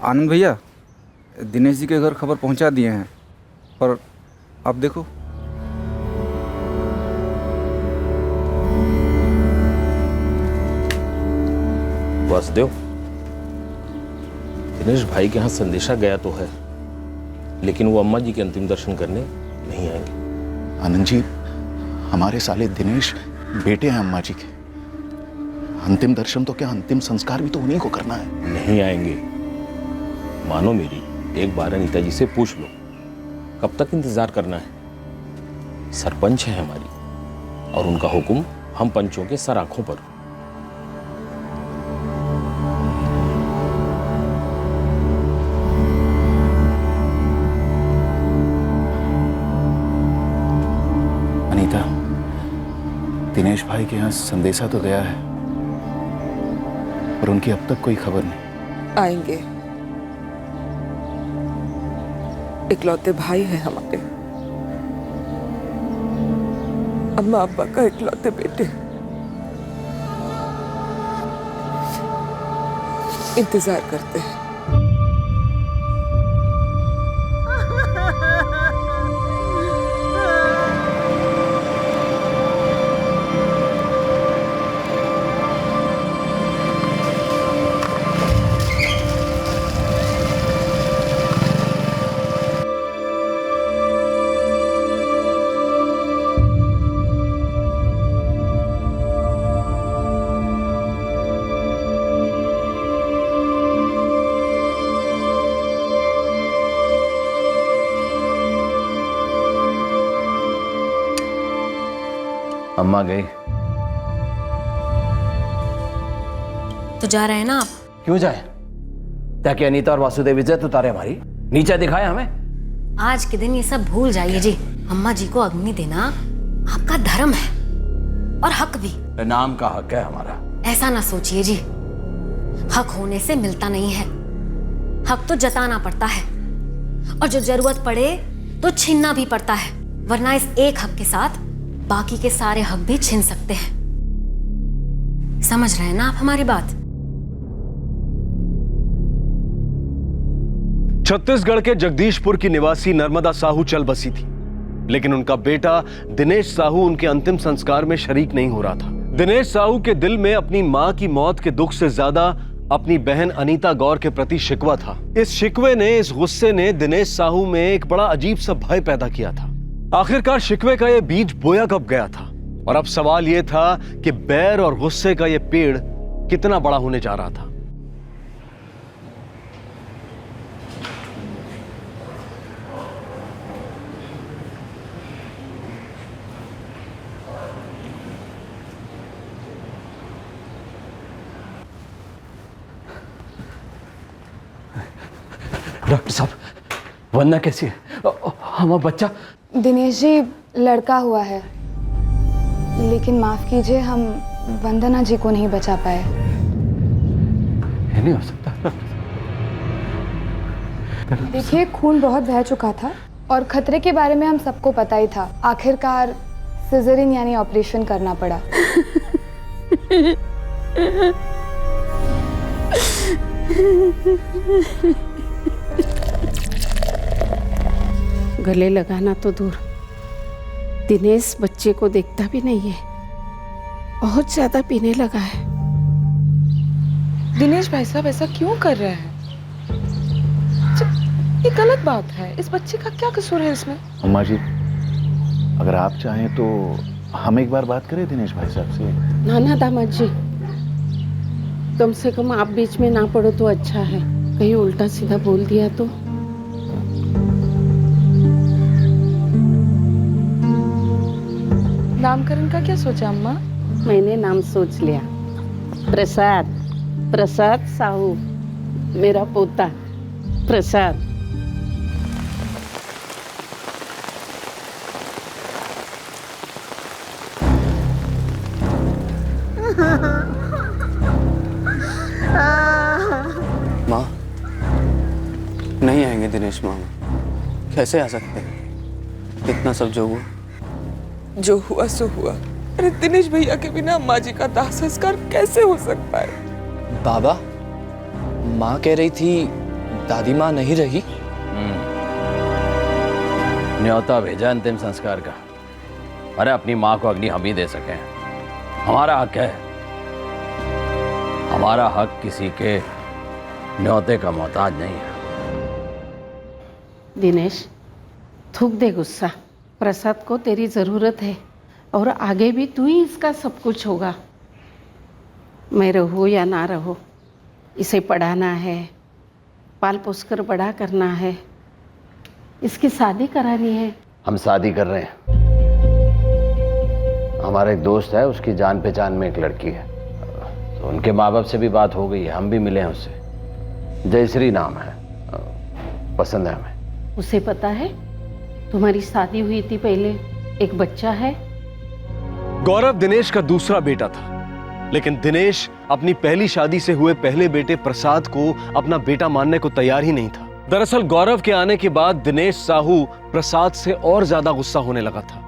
आनंद भैया, दिनेश जी के घर खबर पहुंचा दिए हैं, पर अब देखो। वासुदेव, दिनेश भाई के यहाँ संदेशा गया तो है, लेकिन वो अम्मा जी के अंतिम दर्शन करने नहीं आएंगे। आनंद जी, हमारे साले दिनेश बेटे हैं अम्मा जी के। अंतिम दर्शन तो क्या, अंतिम संस्कार भी तो उन्हीं को करना है। नहीं आएंगे, मानो मेरी, एक बार अनीता जी से पूछ लो, कब तक इंतजार करना है? सरपंच है हमारी, और उनका हुक्म हम पंचों के सर आंखों पर। अनीता, दिनेश भाई के यहाँ संदेशा तो गया है, पर उनकी अब तक कोई खबर नहीं। आएंगे, इकलौते भाई हैं हमारे, अम्मा अब्बा का इकलौते बेटे। इंतजार करते हैं। अम्मा गई तो जा रहे हैं ना आप? क्यों जाए? ताकि अनीता और वासुदेव इज्जत उतारे हमारी, नीचे दिखाए हमें। आज के दिन ये सब भूल जाइए जी। अम्मा जी को अग्नि देना आपका धर्म है और हक भी। नाम का हक है हमारा। ऐसा ना सोचिए जी, हक होने से मिलता नहीं है, हक तो जताना पड़ता है, और जो जरूरत पड़े तो छीनना भी पड़ता है, वरना इस एक हक के साथ बाकी के सारे हक भी छीन सकते हैं। समझ रहे हैं ना आप हमारी बात? छत्तीसगढ़ के जगदीशपुर की निवासी नर्मदा साहू चल बसी थी, लेकिन उनका बेटा दिनेश साहू उनके अंतिम संस्कार में शरीक नहीं हो रहा था। दिनेश साहू के दिल में अपनी मां की मौत के दुख से ज्यादा अपनी बहन अनीता गौर के प्रति शिकवा था। इस शिकवे ने, इस गुस्से ने दिनेश साहू में एक बड़ा अजीब सा भय पैदा किया था। आखिरकार शिकवे का यह बीज बोया कब गया था, और अब सवाल यह था कि बैर और गुस्से का यह पेड़ कितना बड़ा होने जा रहा था। डॉक्टर साहब, वंदना कैसी है? हमारा बच्चा? दिनेश जी लड़का हुआ है, लेकिन माफ कीजिए, हम वंदना जी को नहीं बचा पाए। ये नहीं हो सकता। देखिए, खून बहुत बह चुका था और खतरे के बारे में हम सबको पता ही था। आखिरकार सिजरिन यानी ऑपरेशन करना पड़ा। गले लगाना तो दूर, दिनेश बच्चे को देखता भी नहीं है, बहुत ज्यादा पीने लगा है। दिनेश भाई साहब ऐसा क्यों कर रहे हैं? ये गलत बात है। इस बच्चे का क्या कसूर है इसमें? अम्मा जी, अगर आप चाहें तो हम एक बार बात करें दिनेश भाई साहब से। ना ना दामाद जी, कम से कम आप बीच में ना पड़ो तो अच्छा है। कहीं उल्टा सीधा बोल दिया तो। नामकरण का क्या सोचा अम्मा? मैंने नाम सोच लिया, प्रसाद। प्रसाद साहू, मेरा पोता प्रसाद। माँ, नहीं आएंगे दिनेश मामा, कैसे आ सकते हैं? इतना सब जो हुआ, जो हुआ सो हुआ। अरे दिनेश भैया के बिना अम्मा जी का दाह संस्कार कैसे हो सकता है? बाबा, माँ कह रही थी दादी माँ नहीं रही? न्योता भेजा अंतिम संस्कार का। अरे अपनी माँ को अग्नि हम ही दे सके, हमारा हक है। हमारा हक किसी के न्योते का मोहताज नहीं है। दिनेश, थूक दे गुस्सा। प्रसाद को तेरी ज़रूरत है और आगे भी तू ही इसका सब कुछ होगा। मैं रहूँ या ना रहूँ, इसे पढ़ाना है, पाल पोस कर बड़ा करना है, इसकी शादी करानी है। हम शादी कर रहे हैं। हमारा एक दोस्त है, उसकी जान पहचान में एक लड़की है, तो उनके माँ बाप से भी बात हो गई है, हम भी मिले हैं उससे। जयश्री नाम है, पसंद है हमें। उसे पता है तुम्हारी शादी हुई थी पहले, एक बच्चा है। गौरव दिनेश का दूसरा बेटा था, लेकिन दिनेश अपनी पहली शादी से हुए पहले बेटे प्रसाद को अपना बेटा मानने को तैयार ही नहीं था। दरअसल गौरव के आने के बाद दिनेश साहू प्रसाद से और ज्यादा गुस्सा होने लगा था,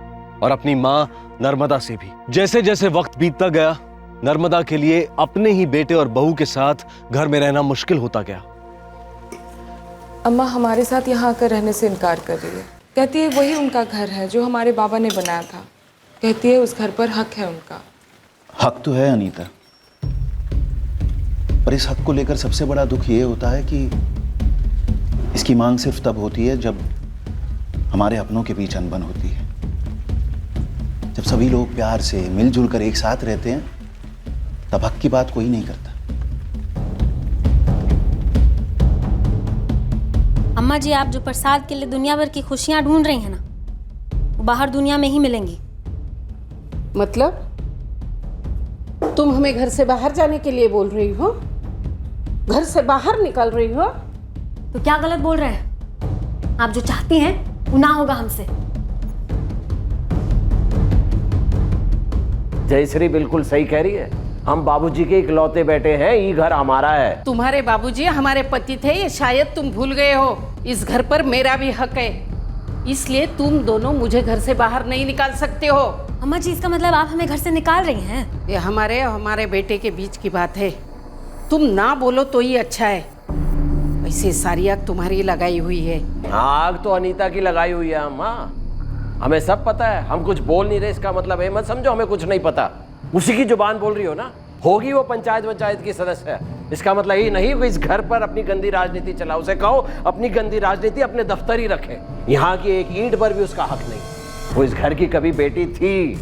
और अपनी माँ नर्मदा से भी। जैसे जैसे वक्त बीतता गया, नर्मदा के लिए अपने ही बेटे और बहू के साथ घर में रहना मुश्किल होता गया। अम्मा हमारे साथ यहाँ आकर रहने से इनकार कर रही है। कहती है वही उनका घर है जो हमारे बाबा ने बनाया था। कहती है उस घर पर हक है उनका। हक तो है अनीता, पर इस हक को लेकर सबसे बड़ा दुख ये होता है कि इसकी मांग सिर्फ तब होती है जब हमारे अपनों के बीच अनबन होती है। जब सभी लोग प्यार से मिलजुल कर एक साथ रहते हैं, तब हक की बात कोई नहीं करता। अम्मा जी, आप जो प्रसाद के लिए दुनिया भर की खुशियां ढूंढ रही हैं ना, वो बाहर दुनिया में ही मिलेंगी। मतलब तुम हमें घर से बाहर जाने के लिए बोल रही हो? घर से बाहर निकाल रही हो? तो क्या गलत बोल रहे हैं? आप जो चाहती हैं वो ना होगा हमसे। जयश्री बिल्कुल सही कह रही है। हम बाबूजी के इकलौते बेटे हैं, ये घर हमारा है। तुम्हारे बाबूजी हमारे पति थे, ये शायद तुम भूल गए हो। इस घर पर मेरा भी हक है, इसलिए तुम दोनों मुझे घर से बाहर नहीं निकाल सकते हो। अम्मा जी, इसका मतलब आप हमें घर से निकाल रही हैं? ये हमारे और हमारे बेटे के बीच की बात है। तुम ना बोलो तो ही अच्छा है। वैसे सारी आग तुम्हारी लगाई हुई है। आग तो अनीता की लगाई हुई है अम्मा, हमें सब पता है। हम कुछ बोल नहीं रहे, इसका मतलब है मत समझो हमें कुछ नहीं पता। उसी की जुबान बोल रही हो ना। होगी वो पंचायत की सदस्य है, इसका मतलब ये नहीं कि इस घर पर अपनी गंदी राजनीति चलाओ। उसे कहो अपनी गंदी राजनीति अपने दफ्तर ही रखे। यहाँ की एक ईंट पर भी उसका हक नहीं। वो इस घर की कभी बेटी थी,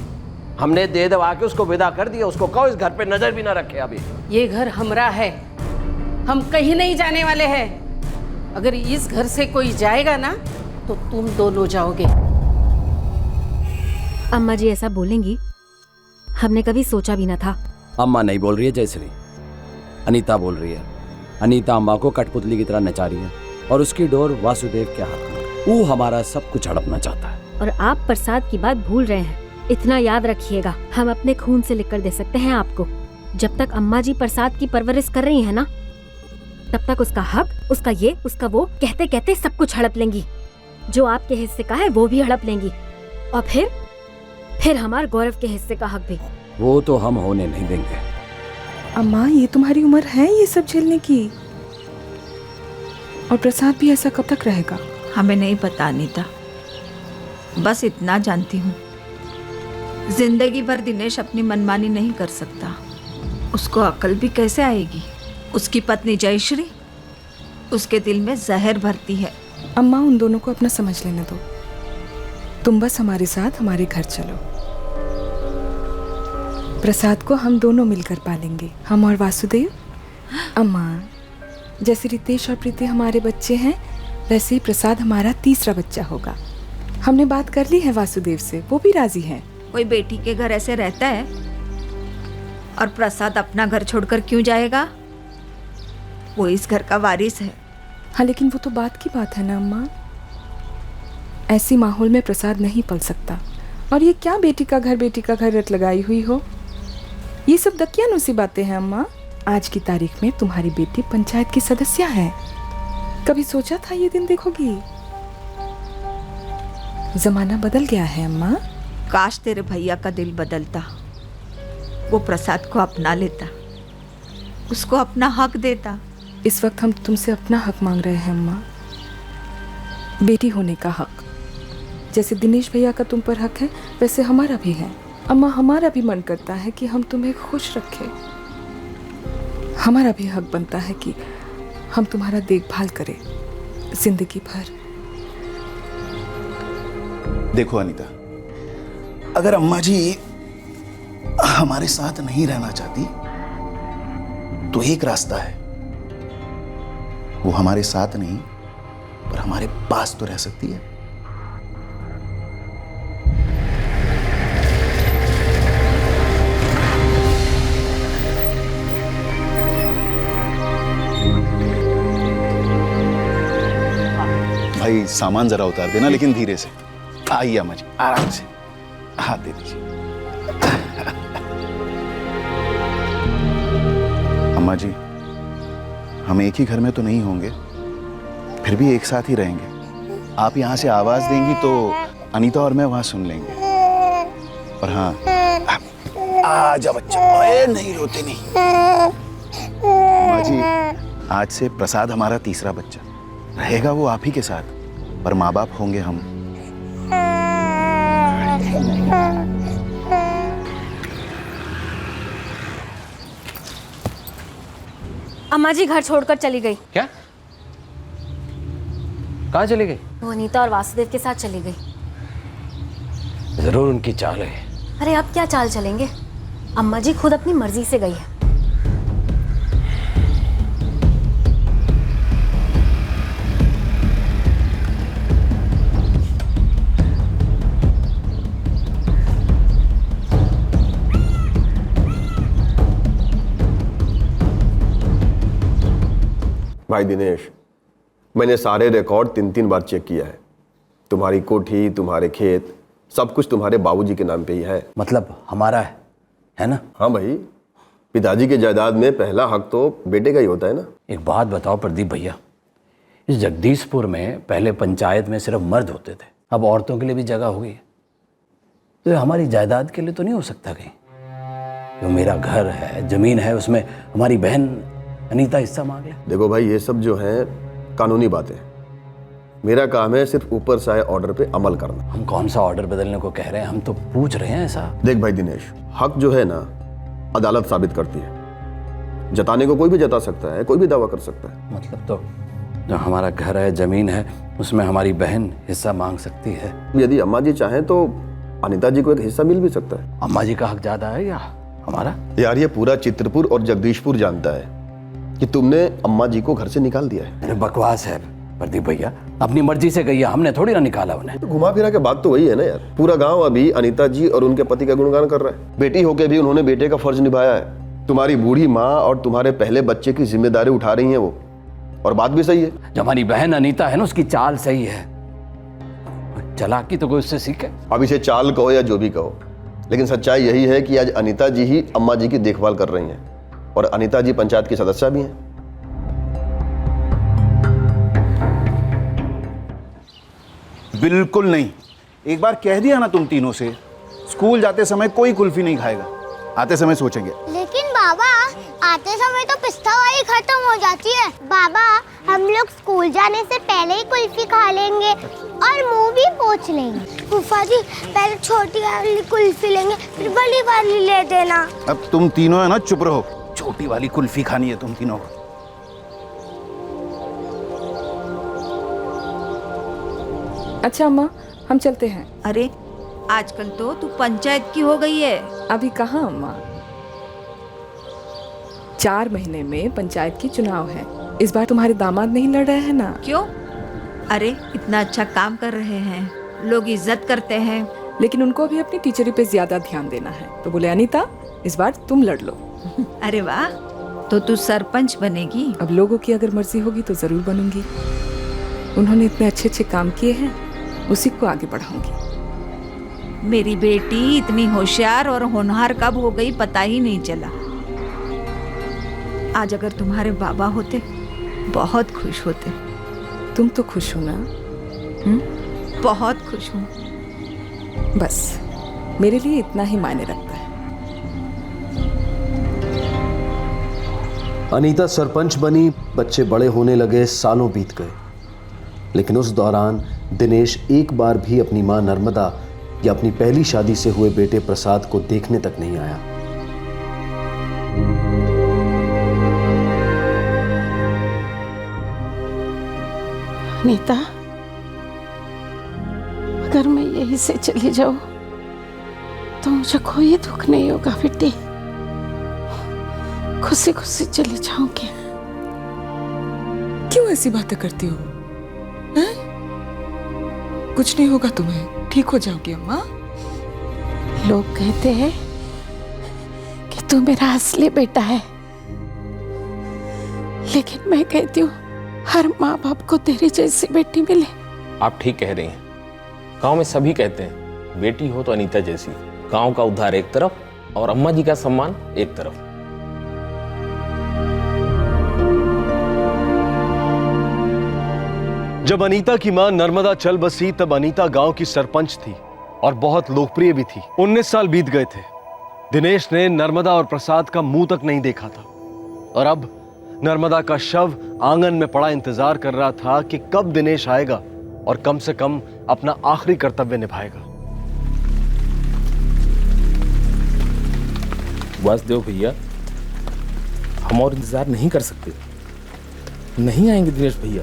हमने दे दबा के उसको विदा कर दिया। उसको कहो इस घर पे नजर भी ना रखे। अभी ये घर हमारा है, हम कहीं नहीं जाने वाले हैं। अगर इस घर से कोई जाएगा ना तो तुम दोनों जाओगे। अम्मा जी ऐसा बोलेंगी हमने कभी सोचा भी ना था। अम्मा नहीं बोल रही है जयश्री, अनीता बोल रही है। अनीता अम्मा को कठपुतली की तरह नचा रही है, और उसकी डोर वासुदेव के हाथ में। वो हमारा सब कुछ हड़पना चाहता है। और आप प्रसाद की बात भूल रहे हैं। इतना याद रखिएगा, हम अपने खून से लिख कर दे सकते हैं आपको। जब तक अम्मा जी प्रसाद की परवरिश कर रही है ना, तब तक उसका हक, उसका ये, उसका वो कहते कहते सब कुछ हड़प लेंगी। जो आपके हिस्से का है वो भी हड़प लेंगी, और फिर हमारे गौरव के हिस्से का हक भी। वो तो हम होने नहीं देंगे। अम्मा, ये तुम्हारी उम्र है ये सब झेलने की? और प्रसाद भी ऐसा कब तक रहेगा? हमें नहीं पता अनीता, बस इतना जानती हूँ, जिंदगी भर दिनेश अपनी मनमानी नहीं कर सकता। उसको अकल भी कैसे आएगी? उसकी पत्नी जयश्री उसके दिल में जहर भरती है। अम्मा, उन दोनों को अपना समझ लेने दो। तुम बस हमारे साथ हमारे घर चलो। प्रसाद को हम दोनों मिलकर पालेंगे, हम और वासुदेव। अम्मा, जैसे रितेश और प्रीति हमारे बच्चे हैं, वैसे ही प्रसाद हमारा तीसरा बच्चा होगा। हमने बात कर ली है वासुदेव से, वो भी राजी हैं। कोई बेटी के घर ऐसे रहता है? और प्रसाद अपना घर छोड़कर क्यों जाएगा? वो इस घर का वारिस है। हाँ, लेकिन वो तो बात की बात है ना अम्मा। ऐसी माहौल में प्रसाद नहीं पल सकता। और ये क्या बेटी का घर रट लगाई हुई हो? ये सब दकियानुसी बातें हैं अम्मा। आज की तारीख में तुम्हारी बेटी पंचायत की सदस्य है। कभी सोचा था ये दिन देखोगी? जमाना बदल गया है अम्मा। काश तेरे भैया का दिल बदलता, वो प्रसाद को अपना लेता, उसको अपना हक देता। इस वक्त हम तुमसे अपना हक मांग रहे हैं अम्मा, बेटी होने का हक। जैसे दिनेश भैया का तुम पर हक है, वैसे हमारा भी है। अम्मा, हमारा भी मन करता है कि हम तुम्हें खुश रखें। हमारा भी हक बनता है कि हम तुम्हारा देखभाल करें जिंदगी भर। देखो अनीता, अगर अम्मा जी हमारे साथ नहीं रहना चाहती तो एक रास्ता है, वो हमारे साथ नहीं पर हमारे पास तो रह सकती है। भाई सामान जरा उतार देना, लेकिन धीरे से। आइए अम्मा जी, आराम से हाथ दे दीजिए। अम्मा जी, हम एक ही घर में तो नहीं होंगे, फिर भी एक साथ ही रहेंगे। आप यहाँ से आवाज देंगी तो अनीता और मैं वहां सुन लेंगे। और हाँ, आजा बच्चा, ओए नहीं रोते नहीं। अम्मा जी, आज से प्रसाद हमारा तीसरा बच्चा रहेगा। वो आप ही के साथ, पर माँ बाप होंगे हम। अम्मा जी घर छोड़कर चली गई। क्या? कहाँ चली गई? वो अनीता और वासुदेव के साथ चली गई। जरूर उनकी चाल है। अरे अब क्या चाल चलेंगे, अम्मा जी खुद अपनी मर्जी से गई है। भाई दिनेश, मैंने सारे रिकॉर्ड 3-3 बार चेक किया है। तुम्हारी कोठी, तुम्हारे खेत, सब कुछ तुम्हारे बाबूजी के नाम पे ही है। मतलब हमारा है ना? हाँ भाई, पिताजी के जायदाद में पहला हक तो बेटे का ही होता है ना। एक बात बताओ प्रदीप भैया, इस जगदीशपुर में पहले पंचायत में सिर्फ मर्द होते थे, अब औरतों के लिए भी जगह हो गई है। तो हमारी जायदाद के लिए तो नहीं हो सकता कहीं? जो मेरा घर है, जमीन है, उसमें हमारी बहन अनीता हिस्सा मांग ले। देखो भाई, ये सब जो है कानूनी बातें, मेरा काम है सिर्फ ऊपर से आए ऑर्डर पे अमल करना। हम कौन सा ऑर्डर बदलने को कह रहे हैं, हम तो पूछ रहे हैं ऐसा। देख भाई दिनेश, हक जो है ना अदालत साबित करती है। जताने को कोई भी जता सकता है, कोई भी दावा कर सकता है। मतलब तो जो हमारा घर है, जमीन है, उसमें हमारी बहन हिस्सा मांग सकती है। यदि अम्मा जी चाहें तो अनीता जी को एक हिस्सा मिल भी सकता है। अम्मा जी का हक ज्यादा है या हमारा? यार ये पूरा चित्रपुर और जगदीशपुर जानता है कि तुमने अम्मा जी को घर से निकाल दिया है। अरे बकवास है प्रदीप भैया, अपनी मर्जी से गई है, हमने थोड़ी ना निकाला उन्हें। तो घुमा फिरा के बात तो वही है ना यार। पूरा गांव अभी अनीता जी और उनके पति का गुणगान कर रहा है। बेटी होके भी उन्होंने बेटे का फर्ज निभाया है। तुम्हारी बूढ़ी माँ और तुम्हारे पहले बच्चे की जिम्मेदारी उठा रही है वो, और बात भी सही है। जो हमारी बहन अनीता है ना, उसकी चाल सही है। चालाकी तो कोई उससे सीखे। अब इसे चाल कहो या जो भी कहो, लेकिन सच्चाई यही है कि आज अनीता जी ही अम्मा जी की देखभाल कर रही हैं, और अनीता जी पंचायत की सदस्य भी हैं। बिल्कुल नहीं। एक बार कह दिया ना तुम तीनों से, स्कूल जाते समय कोई कुल्फी नहीं खाएगा, आते समय सोचेंगे। लेकिन बाबा, आते समय तो पिस्ता वाली खत्म हो जाती है। बाबा, हम लोग स्कूल जाने से पहले ही कुल्फी खा लेंगे और मुंह भी पोंछ लेंगे। फूफा जी, पहले छोटी वाली कुल्फी लेंगे, फिर बड़ी वाली ले देना। अब तुम तीनों है ना, चुप रहो। छोटी वाली कुल्फी खानी है तुम तीनों को। अच्छा अम्मा, हम चलते हैं। अरे आजकल तो तू पंचायत की हो गई है। अभी कहाँ अम्मा, 4 महीने में पंचायत की चुनाव है। इस बार तुम्हारे दामाद नहीं लड़ रहे हैं ना? क्यों? अरे इतना अच्छा काम कर रहे हैं, लोग इज्जत करते हैं। लेकिन उनको भी अपनी टीचरी पे ज्यादा ध्यान देना है, तो बोले अनीता इस बार तुम लड़ लो। अरे वाह, तो तू सरपंच बनेगी? अब लोगों की अगर मर्जी होगी तो जरूर बनूंगी। उन्होंने इतने अच्छे अच्छे काम किए हैं, उसी को आगे बढ़ाऊंगी। मेरी बेटी इतनी होशियार और होनहार कब हो गई पता ही नहीं चला। आज अगर तुम्हारे बाबा होते बहुत खुश होते। तुम तो खुश हो ना? बहुत खुश हूँ। बस मेरे लिए इतना ही मायने रखता है। अनीता सरपंच बनी, बच्चे बड़े होने लगे, सालों बीत गए, लेकिन उस दौरान दिनेश एक बार भी अपनी मां नर्मदा या अपनी पहली शादी से हुए बेटे प्रसाद को देखने तक नहीं आया। अनीता, अगर मैं यहीं से चली जाऊं तो मुझे कोई दुख नहीं होगा बेटी। खुशी खुशी चली जाऊंगी। क्यों ऐसी बातें करती हो? हैं? कुछ नहीं होगा तुम्हें, ठीक हो जाओगी अम्मा। लोग कहते हैं कि तू मेरा असली बेटा है, लेकिन मैं कहती हूँ हर माँ बाप को तेरी जैसी बेटी मिले। आप ठीक कह रही हैं। गांव में सभी कहते हैं बेटी हो तो अनीता जैसी। गांव का उद्धार एक तरफ और अम्मा जी का सम्मान एक तरफ। जब अनीता की मां नर्मदा चल बसी तब अनीता गांव की सरपंच थी और बहुत लोकप्रिय भी थी। 19 साल बीत गए थे। दिनेश ने नर्मदा और प्रसाद का मुंह तक नहीं देखा था और अब नर्मदा का शव आंगन में पड़ा इंतजार कर रहा था कि कब दिनेश आएगा और कम से कम अपना आखिरी कर्तव्य निभाएगा। वासुदेव भैया, हम और इंतजार नहीं कर सकते। नहीं आएंगे दिनेश भैया।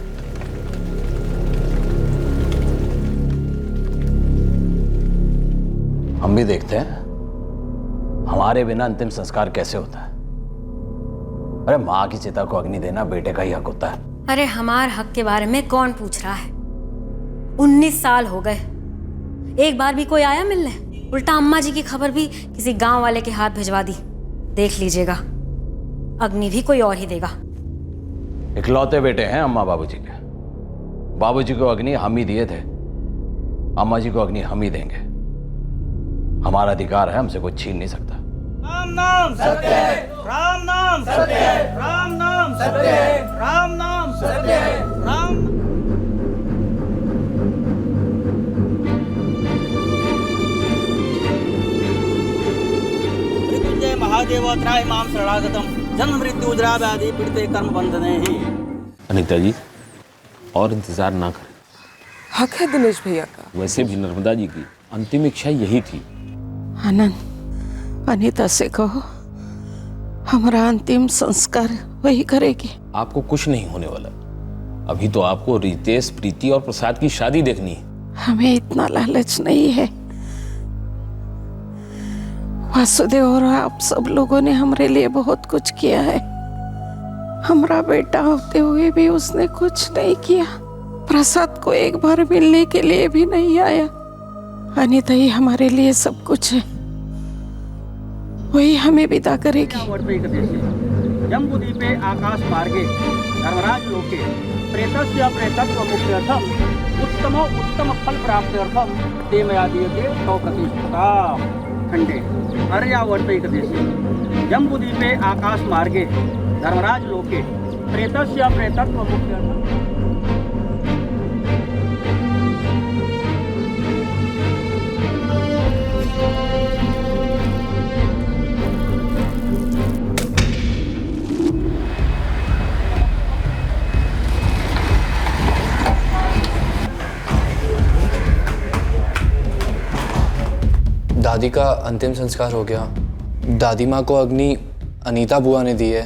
हम भी देखते हैं हमारे बिना अंतिम संस्कार कैसे होता है। अरे माँ की चिता को अग्नि देना बेटे का ही हक होता है। अरे हमार हक के बारे में कौन पूछ रहा है? 19 साल हो गए, एक बार भी कोई आया मिलने? उल्टा अम्मा जी की खबर भी किसी गांव वाले के हाथ भिजवा दी। देख लीजिएगा, अग्नि भी कोई और ही देगा। इकलौते बेटे हैं अम्मा बाबूजी के। बाबूजी को अग्नि हम ही दिए थे, अम्मा जी को अग्नि हम ही देंगे। हमारा अधिकार है, हमसे कोई छीन नहीं सकता। राम नाम सत्य है, राम नाम सत्य है, राम नाम सत्य है, राम नाम सत्य है, राम। मृत्युंजय महादेवत्राय माम शरणागतम जन्म मृत्यु जरा व्याधि पीड़िते कर्म बंधने ही। अनीता जी, और इंतजार ना करें। हक है दिनेश भैया का। वैसे भी नर्मदा जी की अंतिम इच्छा यही थी। आनंद, अनीता से कहो हमारा अंतिम संस्कार वही करेगी। आपको कुछ नहीं होने वाला। अभी तो आपको रितेश, प्रीति और प्रसाद की शादी देखनी है। हमें इतना लालच नहीं है। वासुदेव और आप सब लोगों ने हमारे लिए बहुत कुछ किया है। हमारा बेटा होते हुए भी उसने कुछ नहीं किया। प्रसाद को एक बार मिलने के लिए भी नहीं आया। अनीता ही हमारे लिए सब कुछ है, वही हमें विदा करेगी। जम्बूद्वीपे आकाश मार्गे धर्मराज लोके प्रेतस्य प्रेतत्व मुक्त्यर्थम उत्तमो उत्तम फल प्राप्त्यर्थम ते मया दीयते तव प्रतिष्ठिता खंडे आर्यावर्तैकदेशे जम्बूद्वीपे आकाश मार्गे धर्मराज लोके प्रेतस्य प्रेतत्व मुक्त्यर्थम। दादी का अंतिम संस्कार हो गया। दादी माँ को अग्नि अनीता बुआ ने दी है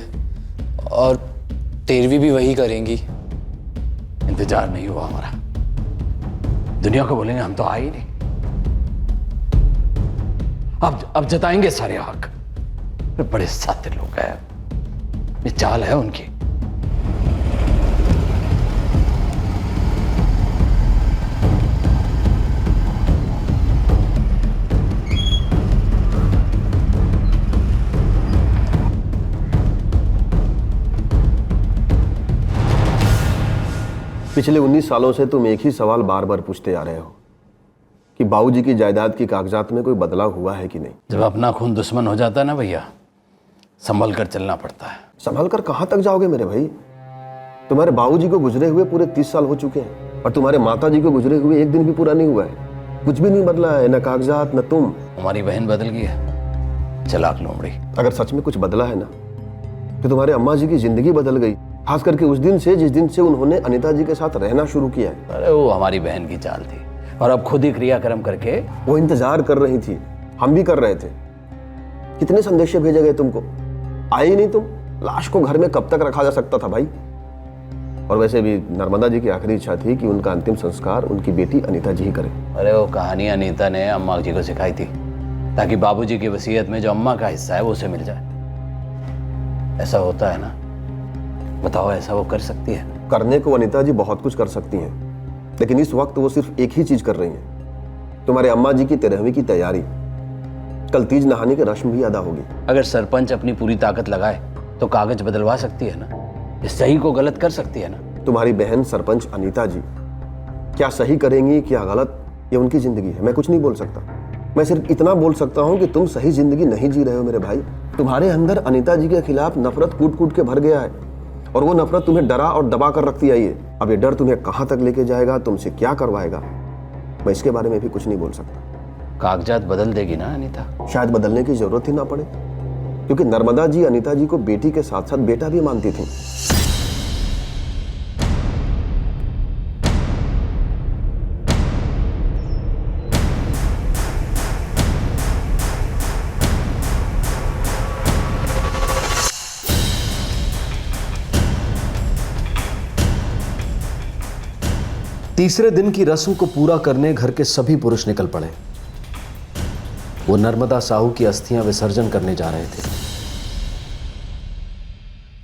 और 13वीं भी वही करेंगी। इंतजार नहीं हुआ हमारा। दुनिया को बोलेंगे हम तो आए ही नहीं। अब जताएंगे सारे हक। बड़े सातिर लोग हैं, ये चाल है उनकी। पिछले 19 सालों से तुम एक ही सवाल बार बार पूछते आ रहे हो कि बाबूजी की जायदाद की कागजात में कोई बदलाव हुआ है कि नहीं। जब अपना खून दुश्मन हो जाता है ना भैया, संभल कर चलना पड़ता है। संभल कर कहां तक जाओगे मेरे भाई? तुम्हारे बाबूजी को गुजरे हुए पूरे 30 साल हो चुके हैं और तुम्हारे माता जी को गुजरे हुए एक दिन भी पूरा नहीं हुआ है। कुछ भी नहीं बदला है, न कागजात न तुम। हमारी बहन बदल गई है, चालाक लोमड़ी। अगर सच में कुछ बदला है ना कि तुम्हारे अम्मा जी की जिंदगी बदल गई, खास करके उस दिन से जिस दिन से उन्होंने अनीता जी के साथ रहना शुरू किया है। अरे वो हमारी बहन की चाल थी और अब खुद ही क्रियाक्रम करके वो इंतजार कर रही थी, हम भी कर रहे थे। कितने संदेशे भेजे गए तुमको, आई नहीं तुम। लाश को घर में कब तक रखा जा सकता था भाई। और वैसे भी नर्मदा जी की आखिरी इच्छा थी कि उनका अंतिम संस्कार उनकी बेटी अनीता जी ही करे। अरे वो कहानी अनीता ने अम्मा जी को सिखाई थी ताकि बाबूजी की वसीयत में जो अम्मा का हिस्सा है वो उसे मिल जाए। ऐसा होता है ना? बताओ, ऐसा वो कर सकती है? करने को अनीता जी बहुत कुछ कर सकती हैं, लेकिन इस वक्त वो सिर्फ एक ही चीज कर रही हैं। तुम्हारे अम्मा जी की 13वीं की तैयारी, कल तीज नहाने की रस्म भी अदा होगी। अगर सरपंच अपनी पूरी ताकत लगाए तो कागज बदलवा सकती है ना, इस सही को गलत कर सकती है ना। तुम्हारी बहन सरपंच अनीता जी क्या सही करेंगी क्या गलत, ये उनकी जिंदगी है, मैं कुछ नहीं बोल सकता। मैं सिर्फ इतना बोल सकता हूं कि तुम सही जिंदगी नहीं जी रहे हो मेरे भाई। तुम्हारे अंदर अनीता जी के खिलाफ नफरत कूट कूट के भर गया है और वो नफरत तुम्हें डरा और दबा कर रखती आई है। अब ये डर तुम्हें कहां तक लेके जाएगा, तुमसे क्या करवाएगा, मैं इसके बारे में भी कुछ नहीं बोल सकता। कागजात बदल देगी ना अनीता? शायद बदलने की जरूरत ही ना पड़े, क्योंकि नर्मदा जी अनीता जी को बेटी के साथ साथ बेटा भी मानती थी। तीसरे दिन की रस्म को पूरा करने घर के सभी पुरुष निकल पड़े। वो नर्मदा साहू की अस्थियां विसर्जन करने जा रहे थे।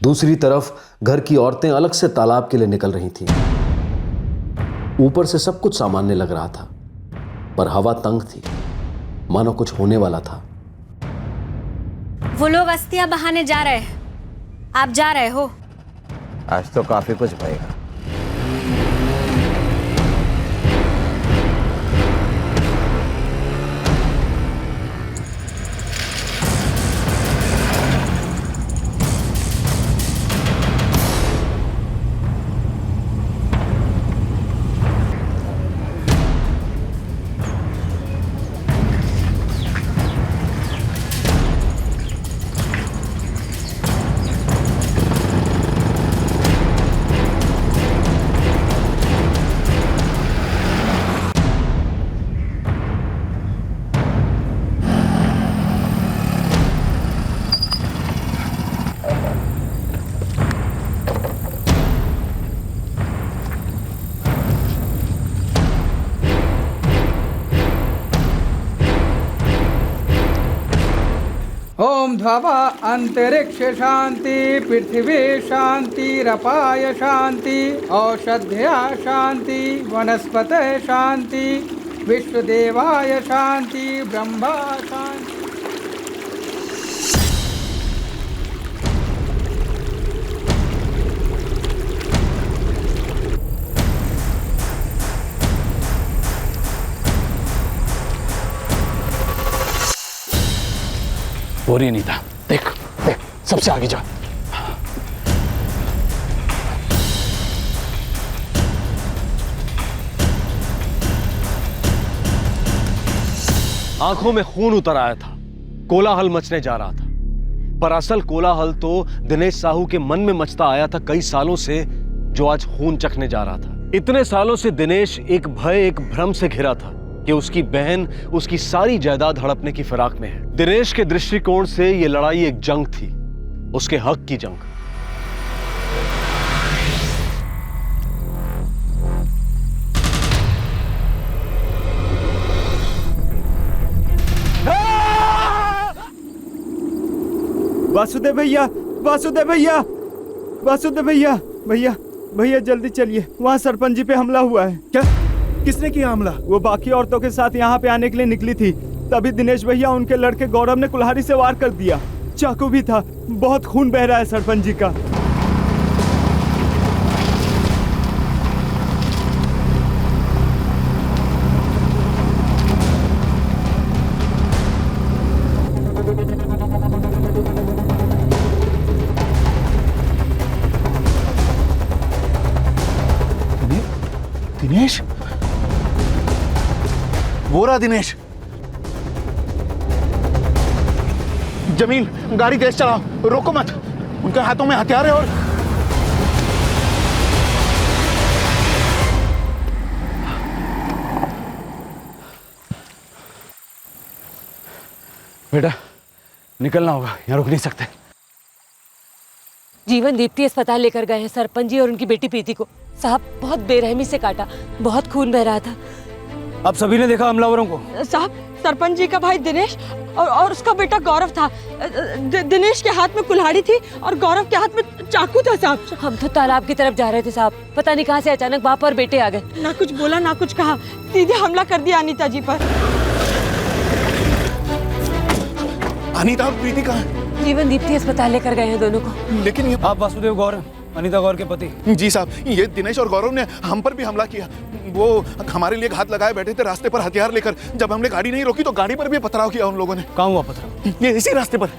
दूसरी तरफ घर की औरतें अलग से तालाब के लिए निकल रही थीं। ऊपर से सब कुछ सामान्य लग रहा था, पर हवा तंग थी, मानो कुछ होने वाला था। वो लोग अस्थियां बहाने जा रहे हैं, आप जा रहे हो? आज तो काफी कुछ भरेगा। ओम ध्वा अंतरिक्ष शांति, पृथ्वी शांतिरपाय शांति, औषध्या शांति, वनस्पत शांति, विश्वदेवाय शांति, ब्रह्मा शांति। हो रही अनीता, देख देख, सबसे आगे जा। आंखों में खून उतर आया था, कोलाहल मचने जा रहा था, पर असल कोलाहल तो दिनेश साहू के मन में मचता आया था कई सालों से, जो आज खून चखने जा रहा था। इतने सालों से दिनेश एक भय, एक भ्रम से घिरा था कि उसकी बहन उसकी सारी जायदाद हड़पने की फिराक में है। दिनेश के दृष्टिकोण से यह लड़ाई एक जंग थी, उसके हक की जंग। वासुदेव भैया, वासुदेव भैया, वासुदेव भैया, भैया भैया जल्दी चलिए, वहाँ सरपंच जी पे हमला हुआ है। क्या? किसने किया हमला? वो बाकी औरतों के साथ यहाँ पे आने के लिए निकली थी, तभी दिनेश भैया उनके लड़के गौरव ने कुल्हाड़ी से वार कर दिया। चाकू भी था, बहुत खून बह रहा है सरपंच जी का। दिनेश, वो रहा दिनेश। जमील, गाड़ी तेज चलाओ, रोको मत। उनके हाथों में हथियार है और बेटा निकलना होगा, यहाँ रुक नहीं सकते। जीवन दीप्ति अस्पताल लेकर गए हैं सरपंच जी और उनकी बेटी प्रीति को। साहब बहुत बेरहमी से काटा, बहुत खून बह रहा था। अब सभी ने देखा हमलावरों को? साहब सरपंच जी का भाई दिनेश और उसका बेटा गौरव था। दिनेश के हाथ में कुल्हाड़ी थी और गौरव के हाथ में चाकू था साहब। हम तो तालाब की तरफ जा रहे थे साहब, पता नहीं कहां से अचानक बाप और बेटे आ गए। ना कुछ बोला ना कुछ कहा, सीधे हमला कर दिया अनीता जी पर। अनीता और प्रीति कहाँ है? जीवन दीप्ति अस्पताल लेकर गए हैं दोनों को। लेकिन आप वासुदेव गौर, अनीता गौर के पति? जी साहब, ये दिनेश और गौरव ने हम पर भी हमला किया। वो हमारे लिए घात लगाए बैठे थे रास्ते पर हथियार लेकर। जब हमने गाड़ी नहीं रोकी तो गाड़ी पर भी पथराव किया उन लोगों ने। कहाँ हुआ पथराव? ये इसी रास्ते पर।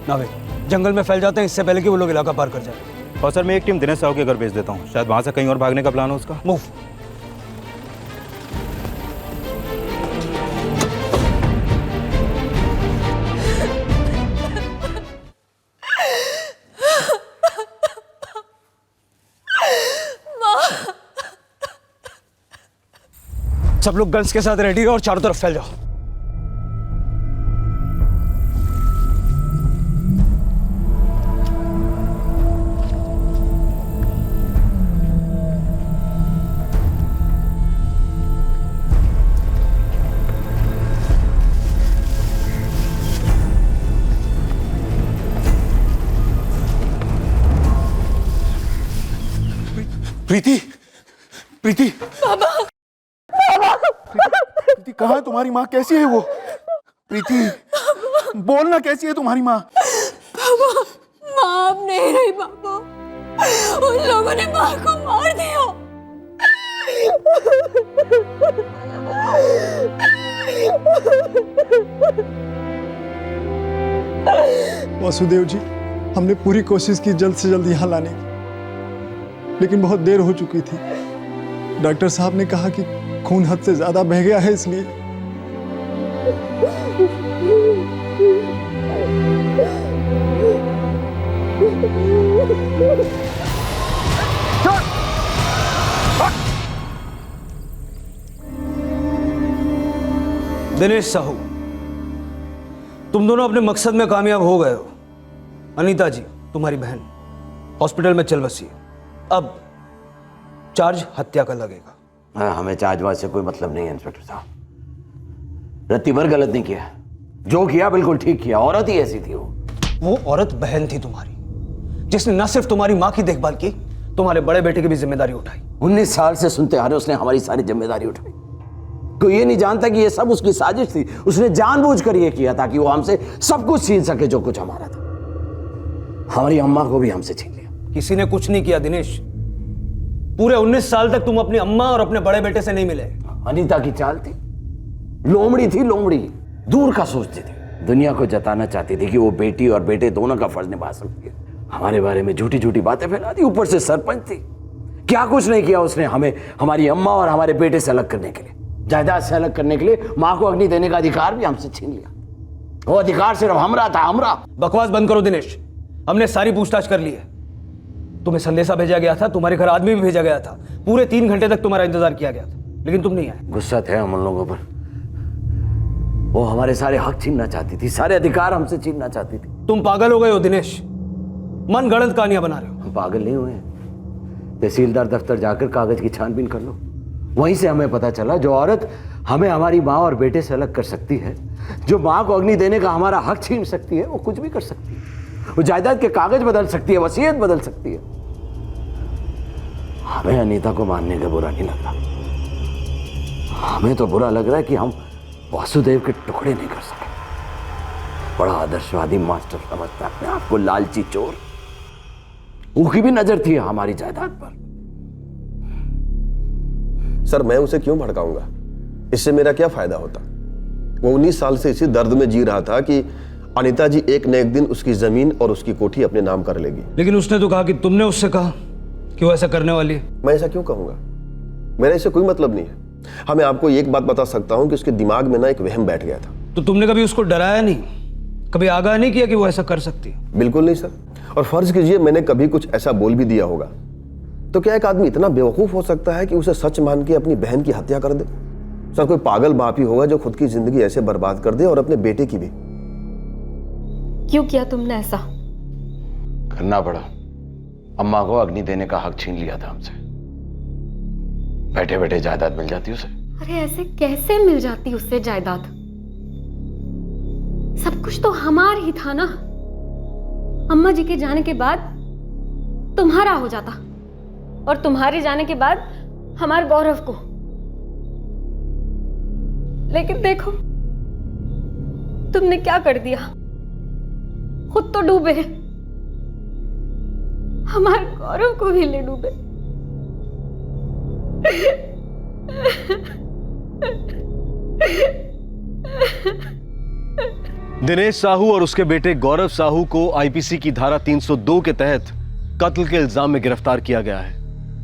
ना भाई, जंगल में फैल जाते हैं इससे पहले कि वो लोग इलाका पार कर जाए। और सर मैं एक टीम दिनेश साहू के घर भेज देता हूँ, शायद वहाँ से कहीं और भागने का प्लान हो उसका। मूव। सब लोग गन्स के साथ रेडी रहो और चारों तरफ फैल जाओ। प्रीति, प्रीति, बाबा, प्रीति कहाँ है तुम्हारी माँ? कैसी है वो? प्रीति बोलना, कैसी है तुम्हारी माँ? बाबा, माँ अब नहीं रही बाबा, उन लोगों ने माँ को मार दिया। वासुदेव जी, हमने पूरी कोशिश की जल्द से जल्द यहाँ लाने की, लेकिन बहुत देर हो चुकी थी। डॉक्टर साहब ने कहा कि खून हद से ज्यादा बह गया है, इसलिए। दिनेश साहू, तुम दोनों अपने मकसद में कामयाब हो गए हो। अनीता जी तुम्हारी बहन हॉस्पिटल में चल बसी है। अब चार्ज हत्या का लगेगा। हमें चार्जवाज से कोई मतलब नहीं है इंस्पेक्टर साहब। रत्ती भर गलत नहीं किया, जो किया बिल्कुल ठीक किया। औरत ही ऐसी थी वो औरत बहन थी तुम्हारी, जिसने न सिर्फ तुम्हारी माँ की देखभाल की, तुम्हारे बड़े बेटे की भी जिम्मेदारी उठाई। 19 साल से सुनते आ रहे, उसने हमारी सारी जिम्मेदारी उठाई। कोई ये नहीं जानता कि ये सब उसकी साजिश थी। उसने जानबूझकर ये किया ताकि वो हमसे सब कुछ छीन सके जो कुछ हमारा था। हमारी अम्मा को भी हमसे छीन लिया। किसी ने कुछ नहीं किया दिनेश। पूरे 19 साल तक तुम अपनी अम्मा और अपने बड़े बेटे से नहीं मिले। अनीता की चाल थी, लोमड़ी थी, लोमड़ी दूर का सोचती थी। दुनिया को जताना चाहती थी कि वो बेटी और बेटे दोनों का फर्ज निभा सकती है। हमारे बारे में झूठी झूठी बातें फैला दी। ऊपर से सरपंच थी। क्या कुछ नहीं किया उसने हमें हमारी अम्मा और हमारे बेटे से अलग करने के लिए, जायदाद से अलग करने के लिए। माँ को अग्नि देने का अधिकार भी हमसे छीन लिया। वो अधिकार सिर्फ हमरा था, हमरा। बकवास बंद करो दिनेश, हमने सारी पूछताछ कर ली है। तुम्हें संदेशा भेजा गया था, तुम्हारे घर आदमी भी भेजा गया था। पूरे 3 घंटे तक तुम्हारा इंतजार किया गया था, लेकिन तुम नहीं आए। गुस्सा थे हम उन लोगों पर। वो हमारे सारे हक छीनना चाहती थी, सारे अधिकार हमसे छीनना चाहती थी। तुम पागल हो गए हो दिनेश, मन गढ़ंत कहानियां बना रहे हो। हम पागल नहीं हुए। तहसीलदार दफ्तर जाकर कागज की छानबीन कर लो, वहीं से हमें पता चला जो औरत हमें हमारी माँ और बेटे से अलग कर सकती है, जो माँ को अग्नि देने का हमारा हक छीन सकती है, वो कुछ भी कर सकती है। वो जायदाद के कागज बदल सकती है, वसीयत बदल सकती है। हमें अनीता को मानने का बुरा नहीं लग रहा। हमें तो बुरा लग रहा है कि हम वासुदेव के टुकड़े नहीं कर सके। बड़ा आदर्शवादी मास्टर समझता है अपने आप को, लालची चोर। उसकी भी नजर थी हमारी जायदाद पर। सर मैं उसे क्यों भड़काऊंगा? इससे मेरा क्या फायदा होता? वो 19 साल से इसी दर्द में जी रहा था कि अनीता जी एक न एक दिन उसकी जमीन और उसकी कोठी अपने नाम कर लेगी। लेकिन उसने तो कहा कि तुमने उससे कहा कि वो ऐसा करने वाली है। मैं ऐसा क्यों कहूंगा? मेरा इससे कोई मतलब नहीं है। हाँ, मैं आपको एक बात बता सकता हूं कि उसके दिमाग में ना एक वहम बैठ गया था। तो तुमने कभी उसको डराया नहीं, कभी आगाह नहीं किया कि वो ऐसा कर सकती है? बिल्कुल नहीं सर। और फर्ज कीजिए मैंने कभी कुछ ऐसा बोल भी दिया होगा, तो क्या एक आदमी इतना बेवकूफ हो सकता है कि उसे सच मान के अपनी बहन की हत्या कर दे? सर कोई पागल बाप ही होगा जो खुद की जिंदगी ऐसे बर्बाद कर दे और अपने बेटे की भी। क्यों किया तुमने ऐसा? करना पड़ा। अम्मा को अग्नि देने का हक छीन लिया था हमसे। बैठे बैठे जायदाद मिल जाती उसे। अरे ऐसे कैसे मिल जाती उससे जायदाद? सब कुछ तो हमारा ही था ना। अम्मा जी के जाने के बाद तुम्हारा हो जाता और तुम्हारे जाने के बाद हमारे गौरव को। लेकिन देखो तुमने क्या कर दिया। खुद तो डूबे, हमारे गौरव को भी ले डूबे। दिनेश साहू और उसके बेटे गौरव साहू को आईपीसी की धारा 302 के तहत कत्ल के इल्जाम में गिरफ्तार किया गया है।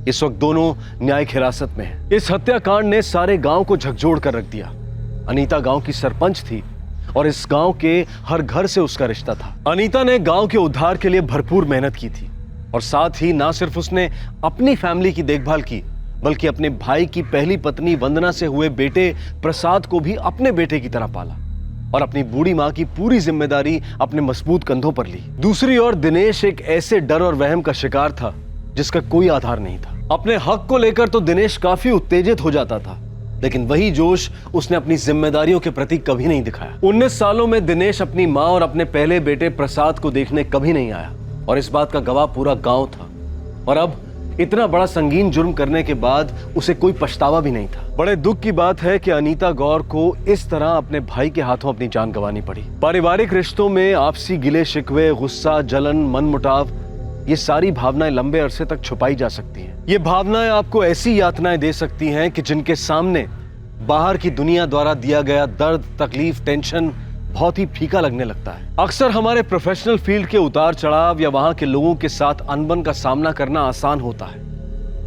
इस वक्त दोनों न्यायिक हिरासत में हैं। इस हत्याकांड ने सारे गांव को झकझोर कर रख दिया। अनीता गांव की सरपंच थी और इस गांव के हर घर से उसका रिश्ता था। अनीता ने गांव के उद्धार के लिए भरपूर मेहनत की थी और साथ ही ना सिर्फ उसने अपनी फैमिली की देखभाल की, बल्कि अपने भाई की पहली पत्नी वंदना से हुए बेटे प्रसाद को भी अपने बेटे की तरह पाला और अपनी बूढ़ी मां की पूरी जिम्मेदारी अपने मजबूत कंधों पर ली। दूसरी ओर दिनेश एक ऐसे डर और वहम का शिकार था जिसका कोई आधार नहीं था। अपने हक को लेकर तो दिनेश काफी उत्तेजित हो जाता था, लेकिन वही जोश उसने अपनी जिम्मेदारियों के प्रति कभी नहीं दिखाया। 19 सालों में दिनेश अपनी मां और अपने पहले बेटे प्रसाद को देखने कभी नहीं आया और इस बात का गवाह पूरा गांव था। और अब इतना बड़ा संगीन जुर्म करने के बाद उसे कोई पछतावा भी नहीं था। बड़े दुख की बात है कि अनीता गौर को इस तरह अपने भाई के हाथों अपनी जान गंवानी पड़ी। पारिवारिक रिश्तों में आपसी गिले शिकवे, गुस्सा, जलन, मनमुटाव, ये सारी भावनाएं लंबे अरसे तक छुपाई जा सकती हैं। ये भावनाएं आपको ऐसी यातनाएं दे सकती हैं कि जिनके सामने बाहर की दुनिया द्वारा दिया गया दर्द, तकलीफ, टेंशन बहुत ही फीका लगने लगता है। अक्सर हमारे प्रोफेशनल फील्ड के उतार चढ़ाव या वहां के लोगों के साथ अनबन का सामना करना आसान होता है,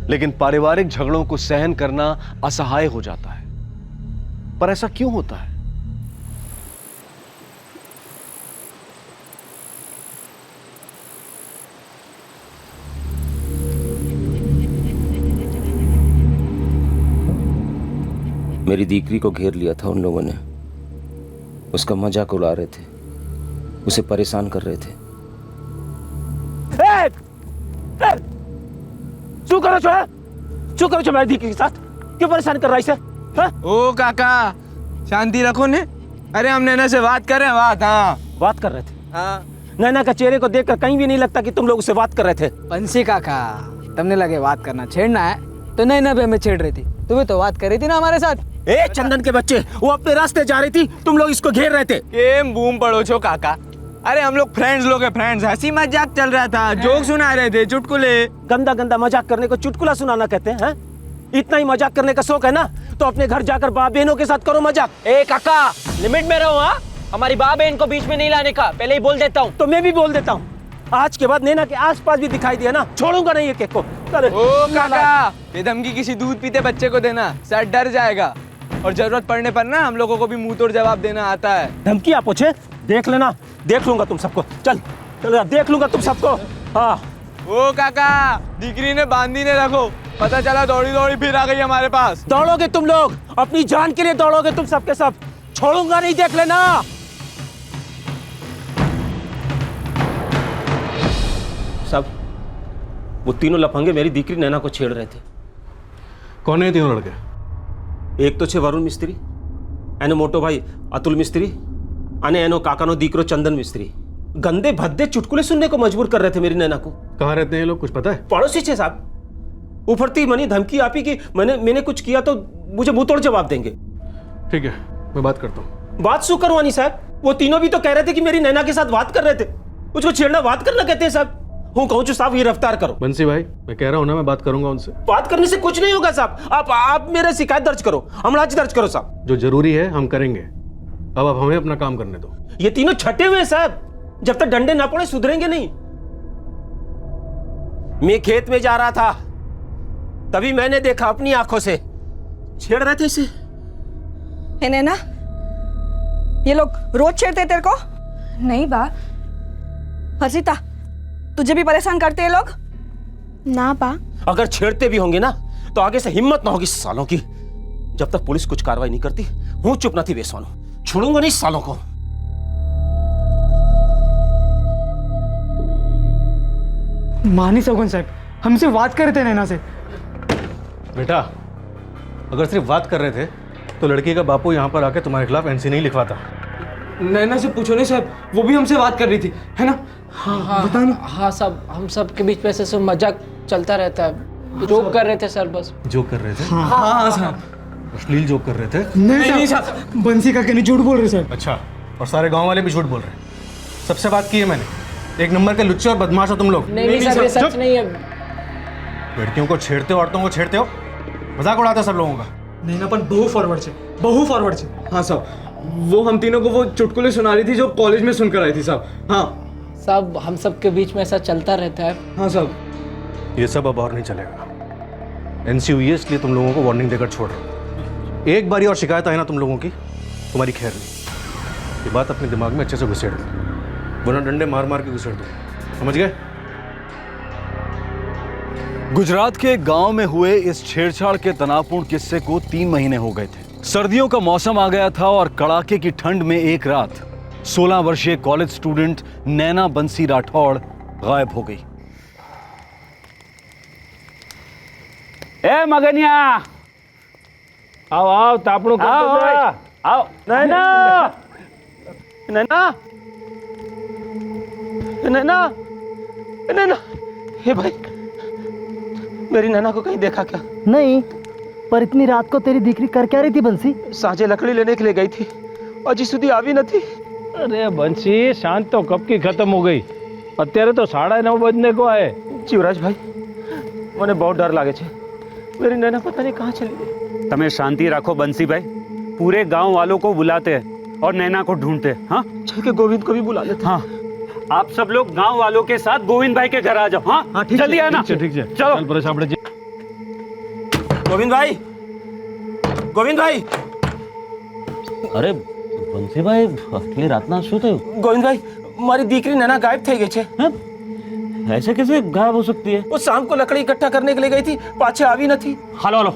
लेकिन पारिवारिक झगड़ों को सहन करना असहाय हो जाता है। पर ऐसा क्यों होता है? मेरी दीकरी को घेर लिया था उन लोगों ने। उसका मजाक उड़ा रहे थे, उसे परेशान कर रहे थे। શું કરો છો? શું કરો છો મારી દીકરી के साथ? क्यों परेशान कर रहा है इसे? ओ काका शांति रखो ने। अरे हम नैना से बात कर रहे हैं। बात कर रहे थे। हाँ। नैना का चेहरे को देखकर कहीं भी नहीं लगता कि तुम लोग उससे बात कर रहे थे। बंसी काका तुमने लगे बात करना छेड़ना है तो नैना भी हमें छेड़ रही थी। तुम्हें तो बात कर रही थी ना हमारे साथ। ए चंदन के बच्चे, वो अपने रास्ते जा रही थी, तुम लोग इसको घेर रहे थे। केम बूम पड़ो छो काका। अरे हम लोग फ्रेंड्स लोग हैं, फ्रेंड्स। हंसी मजाक चल रहा था, जोक सुना रहे थे, चुटकुले। गंदा गंदा मजाक करने को चुटकुला सुनाना कहते हैं? इतना ही मजाक करने का शौक है ना, तो अपने घर जाकर बाप बहनों के साथ करो मजाक। ए काका लिमिट में रहो। हाँ, हमारी बाप बहन को बीच में नहीं लाने का पहले ही बोल देता हूँ। तो मैं भी बोल देता हूँ, आज के बाद नैना के आसपास भी दिखाई दिया ना, छोड़ूंगा नहीं ये केक को। ओ काका ये धमकी किसी दूध पीते बच्चे को देना, सर डर जाएगा। और जरूरत पड़ने पर ना हम लोगों को भी मुंह तोड़ जवाब देना आता है। धमकी आप पूछे? देख लेना, देख लूंगा तुम सबको। चल चल देख लूंगा तुम सबको। हाँ। ओ काका डिग्री ने बांधी ने रखो, पता चला दौड़ी दौड़ी फिर आ गई हमारे पास। दौड़ोगे तुम लोग, अपनी जान के लिए दौड़ोगे तुम सबके सब, छोड़ूंगा नहीं, देख लेना। सब वो तीनों लफंगे मेरी दीकरी नैना को छेड़ रहे थे। कौन है तीनों लड़के? एक तो छे वरुण मिस्त्री, एनो मोटो भाई अतुल मिस्त्री, अने एनो काकानो दीकरो चंदन मिस्त्री। गंदे भद्दे चुटकुले सुनने को मजबूर कर रहे थे मेरी नैना को। कहाँ रहते हैं ये लोग, कुछ पता है? पड़ोसी छे साहब। उफरती मनी धमकी आपी कि मैंने कुछ किया तो मुझे मुंह तोड़ जवाब देंगे। ठीक है, मैं बात करता हूँ। बात शू करवानी साहब? वो तीनों भी तो कह रहे थे कि मेरी नैना के साथ बात कर रहे थे। उसको छेड़ना बात करना कहते हैं साहब। हूँ कहूँ साहब ये रफ्तार करो। बंसी भाई मैं कह रहा हूँ ना, मैं बात करूंगा उनसे। बात करने से कुछ नहीं होगा साहब। आप मेरे शिकायत दर्ज करो, हमलाज दर्ज करो साहब। जो जरूरी है हम करेंगे, अब आप हमें अपना काम करने दो। ये तीनों छटे हुए हैं साहब, जब तक डंडे ना पड़े सुधरेंगे नहीं। मैं खेत में जा रहा था, तभी मैंने देखा अपनी आंखों से, छेड़ रहे थे इसे। है नैना, ये लोग रोज छेड़ते तेरे को? नहीं बा। हर्षिता तुझे भी परेशान करते हैं लोग? ना पा। अगर छेड़ते भी होंगे ना तो आगे से हिम्मत ना होगी सालों की। जब तक पुलिस कुछ कार्रवाई नहीं करती हूं चुप ना थी बेसवानो, छोड़ूंगा नहीं सालों को। मानी सगुन साहब, हमसे बात कर रहे थे नैना से। बेटा, अगर सिर्फ बात कर रहे थे तो लड़की का बापू यहाँ पर आके तुम्हारे खिलाफ एनसी नहीं लिखवाता। नैना से पूछो नहीं साहब, वो भी हमसे बात कर रही थी, है ना? हाँ बताना। हाँ साहब, हम सब के बीच में ऐसे सब मजाक चलता रहता है। जोक कर रहे थे सर, बस जोक कर रहे थे? हाँ साहब, अश्लील जोक कर रहे थे? नहीं साहब, बंसी का कहने झूठ बोल रहे साहब। अच्छा, और सारे गांव वाले भी झूठ बोल रहे हैं? सबसे बात की है मैंने, एक नंबर के लुच्चे और बदमाश हो तुम लोग। नहीं सर, ये सच नहीं है। लड़कियों को छेड़ते हो, औरतों को छेड़ते हो, मजाक उड़ाते हो सब लोगों का। नैना पर बहु फॉरवर्ड से। हाँ साहब, वो हम तीनों को वो चुटकुले सुना रही थी जो कॉलेज में सुनकर आई थी साहब। हाँ साहब, हम सब के बीच में ऐसा चलता रहता है। हाँ साहब, ये सब अब और नहीं चलेगा। एनसी हुई है इसलिए तुम लोगों को वार्निंग देकर छोड़ रहा हूं। एक बारी और शिकायत आई ना तुम लोगों की, तुम्हारी खैर नहीं। ये बात अपने दिमाग में अच्छे से घुसेड़ दो, वरना डंडे मार मार के घुसेड़ दो, समझ गए? गुजरात के एक गांव में हुए इस छेड़छाड़ के तनावपूर्ण किस्से को 3 महीने हो गए थे। सर्दियों का मौसम आ गया था और कड़ाके की ठंड में एक रात 16 वर्षीय कॉलेज स्टूडेंट नैना बंसी राठौड़ गायब हो गई। ए मगनिया, आओ आओ, तापड़ो आओ। नैना, नैना, नैना, नैना, हे भाई, मेरी नैना को कहीं देखा क्या? नहीं, पर इतनी रात को तेरी दीकरी कर क्या रही थी बंसी? साझे लकड़ी लेने के लिए गई थी, अजी सुधी आवी नहीं। अरे बंसी, शांत तो कब की खत्म हो गई, અત્યારે तो 9:30 बजने को आए। शिवराज भाई, મને बहुत डर लागे छे, मेरी नैना पता नहीं कहाँ चली गई। તમે शांति रखो बंसी भाई, पूरे गांव वालों को बुलाते हैं और नैना को ढूंढते हैं। हाँ, चल के गोविंद को भी बुला लेते। हाँ, आप सब लोग गांव वालों के साथ गोविंद भाई के घर आ जाओ। हाँ, जल्दी आना। ठीक है, चलो। गोविंद भाई, गोविंद भाई। अरे बंसी भाई, आटली रातना શું થયું? गोविंद भाई, મારી દીકરી नैना गायब થઈ गई છે। ऐसे कैसे गायब हो सकती है? वो शाम को लकड़ी इकट्ठा करने के लिए गई थी, पाछे आवी नहीं। हेलो हेलो,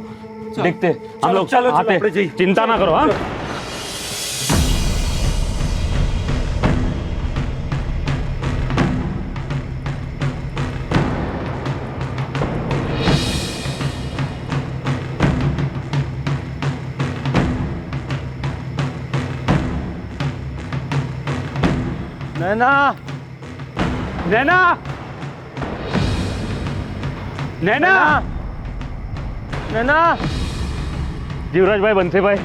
देखते हम लोग आते, चिंता ना करो। हाँ, नैना, नैना, नैना, नैना। જીવરાજભાઈ, બંસીભાઈ,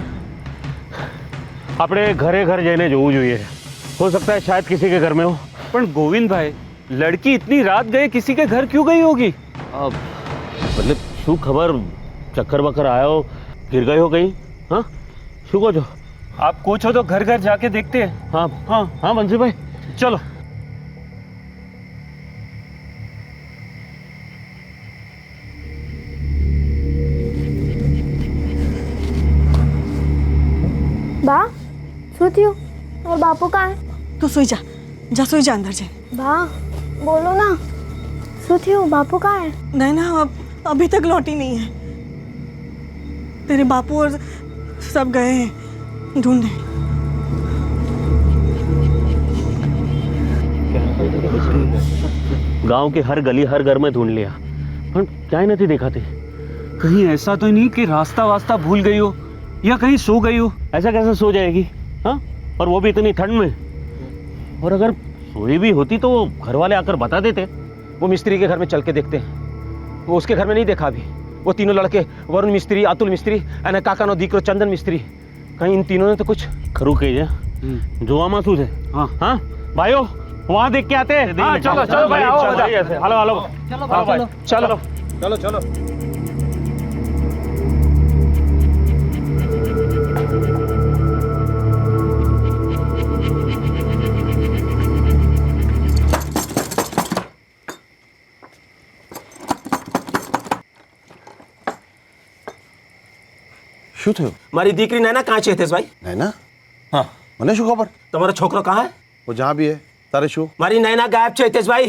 આપણે ઘરે ઘર જઈને જોવું જોઈએ। हो सकता है शायद किसी के घर में हो। पर गोविंद भाई, लड़की इतनी रात गए, किसी के घर क्यों गई होगी? मतलब शू खबर, चक्कर बक्कर आया हो, गिर गए हो कहीं? हाँ, शू को जो आप पूछो तो घर घर जाके देखते हैं। हाँ हाँ हाँ बंसी भाई, चलो। बा, શું થયું? और बापू कहाँ है? तू सोई जा, जा सोई जा अंदर जा। बा, बोलो ना, શું થયું? बापू कहाँ है? नहीं ना, अभी तक लौटी नहीं है। तेरे बापू और सब गए हैं ढूंढने। गांव के हर गली हर घर में ढूंढ लिया, पर क्या ही नहीं देखा थे। कहीं ऐसा तो नहीं कि रास्ता वास्ता भूल गई हो या कहीं सो गई हो? ऐसा कैसे सो जाएगी? हाँ, और वो भी इतनी ठंड में। और अगर सोई भी होती तो घर वाले आकर बता देते। वो मिस्त्री के घर में चल के देखते हैं। वो उसके घर में नहीं देखा अभी। वो तीनों लड़के, वरुण मिस्त्री, अतुल मिस्त्री और काका नो दीकरो चंदन मिस्त्री, कहीं इन तीनों ने तो कुछ खरू कही जोवा मासूस है। हाँ हाँ भाइयों, वहाँ देख के आते हैं। हाँ, चलो चलो भाई, आओ। हेलो हेलो, चलो चलो चलो चलो। શું થયું? મારી દીકરી નૈના કાં છે હિતેશભાઈ? નૈના? હા, મને શું ખબર? તમારો છોકરો કાં હે? वो जहाँ भी है, तारे शू? મારી નૈના ગાયબ છે હિતેશભાઈ।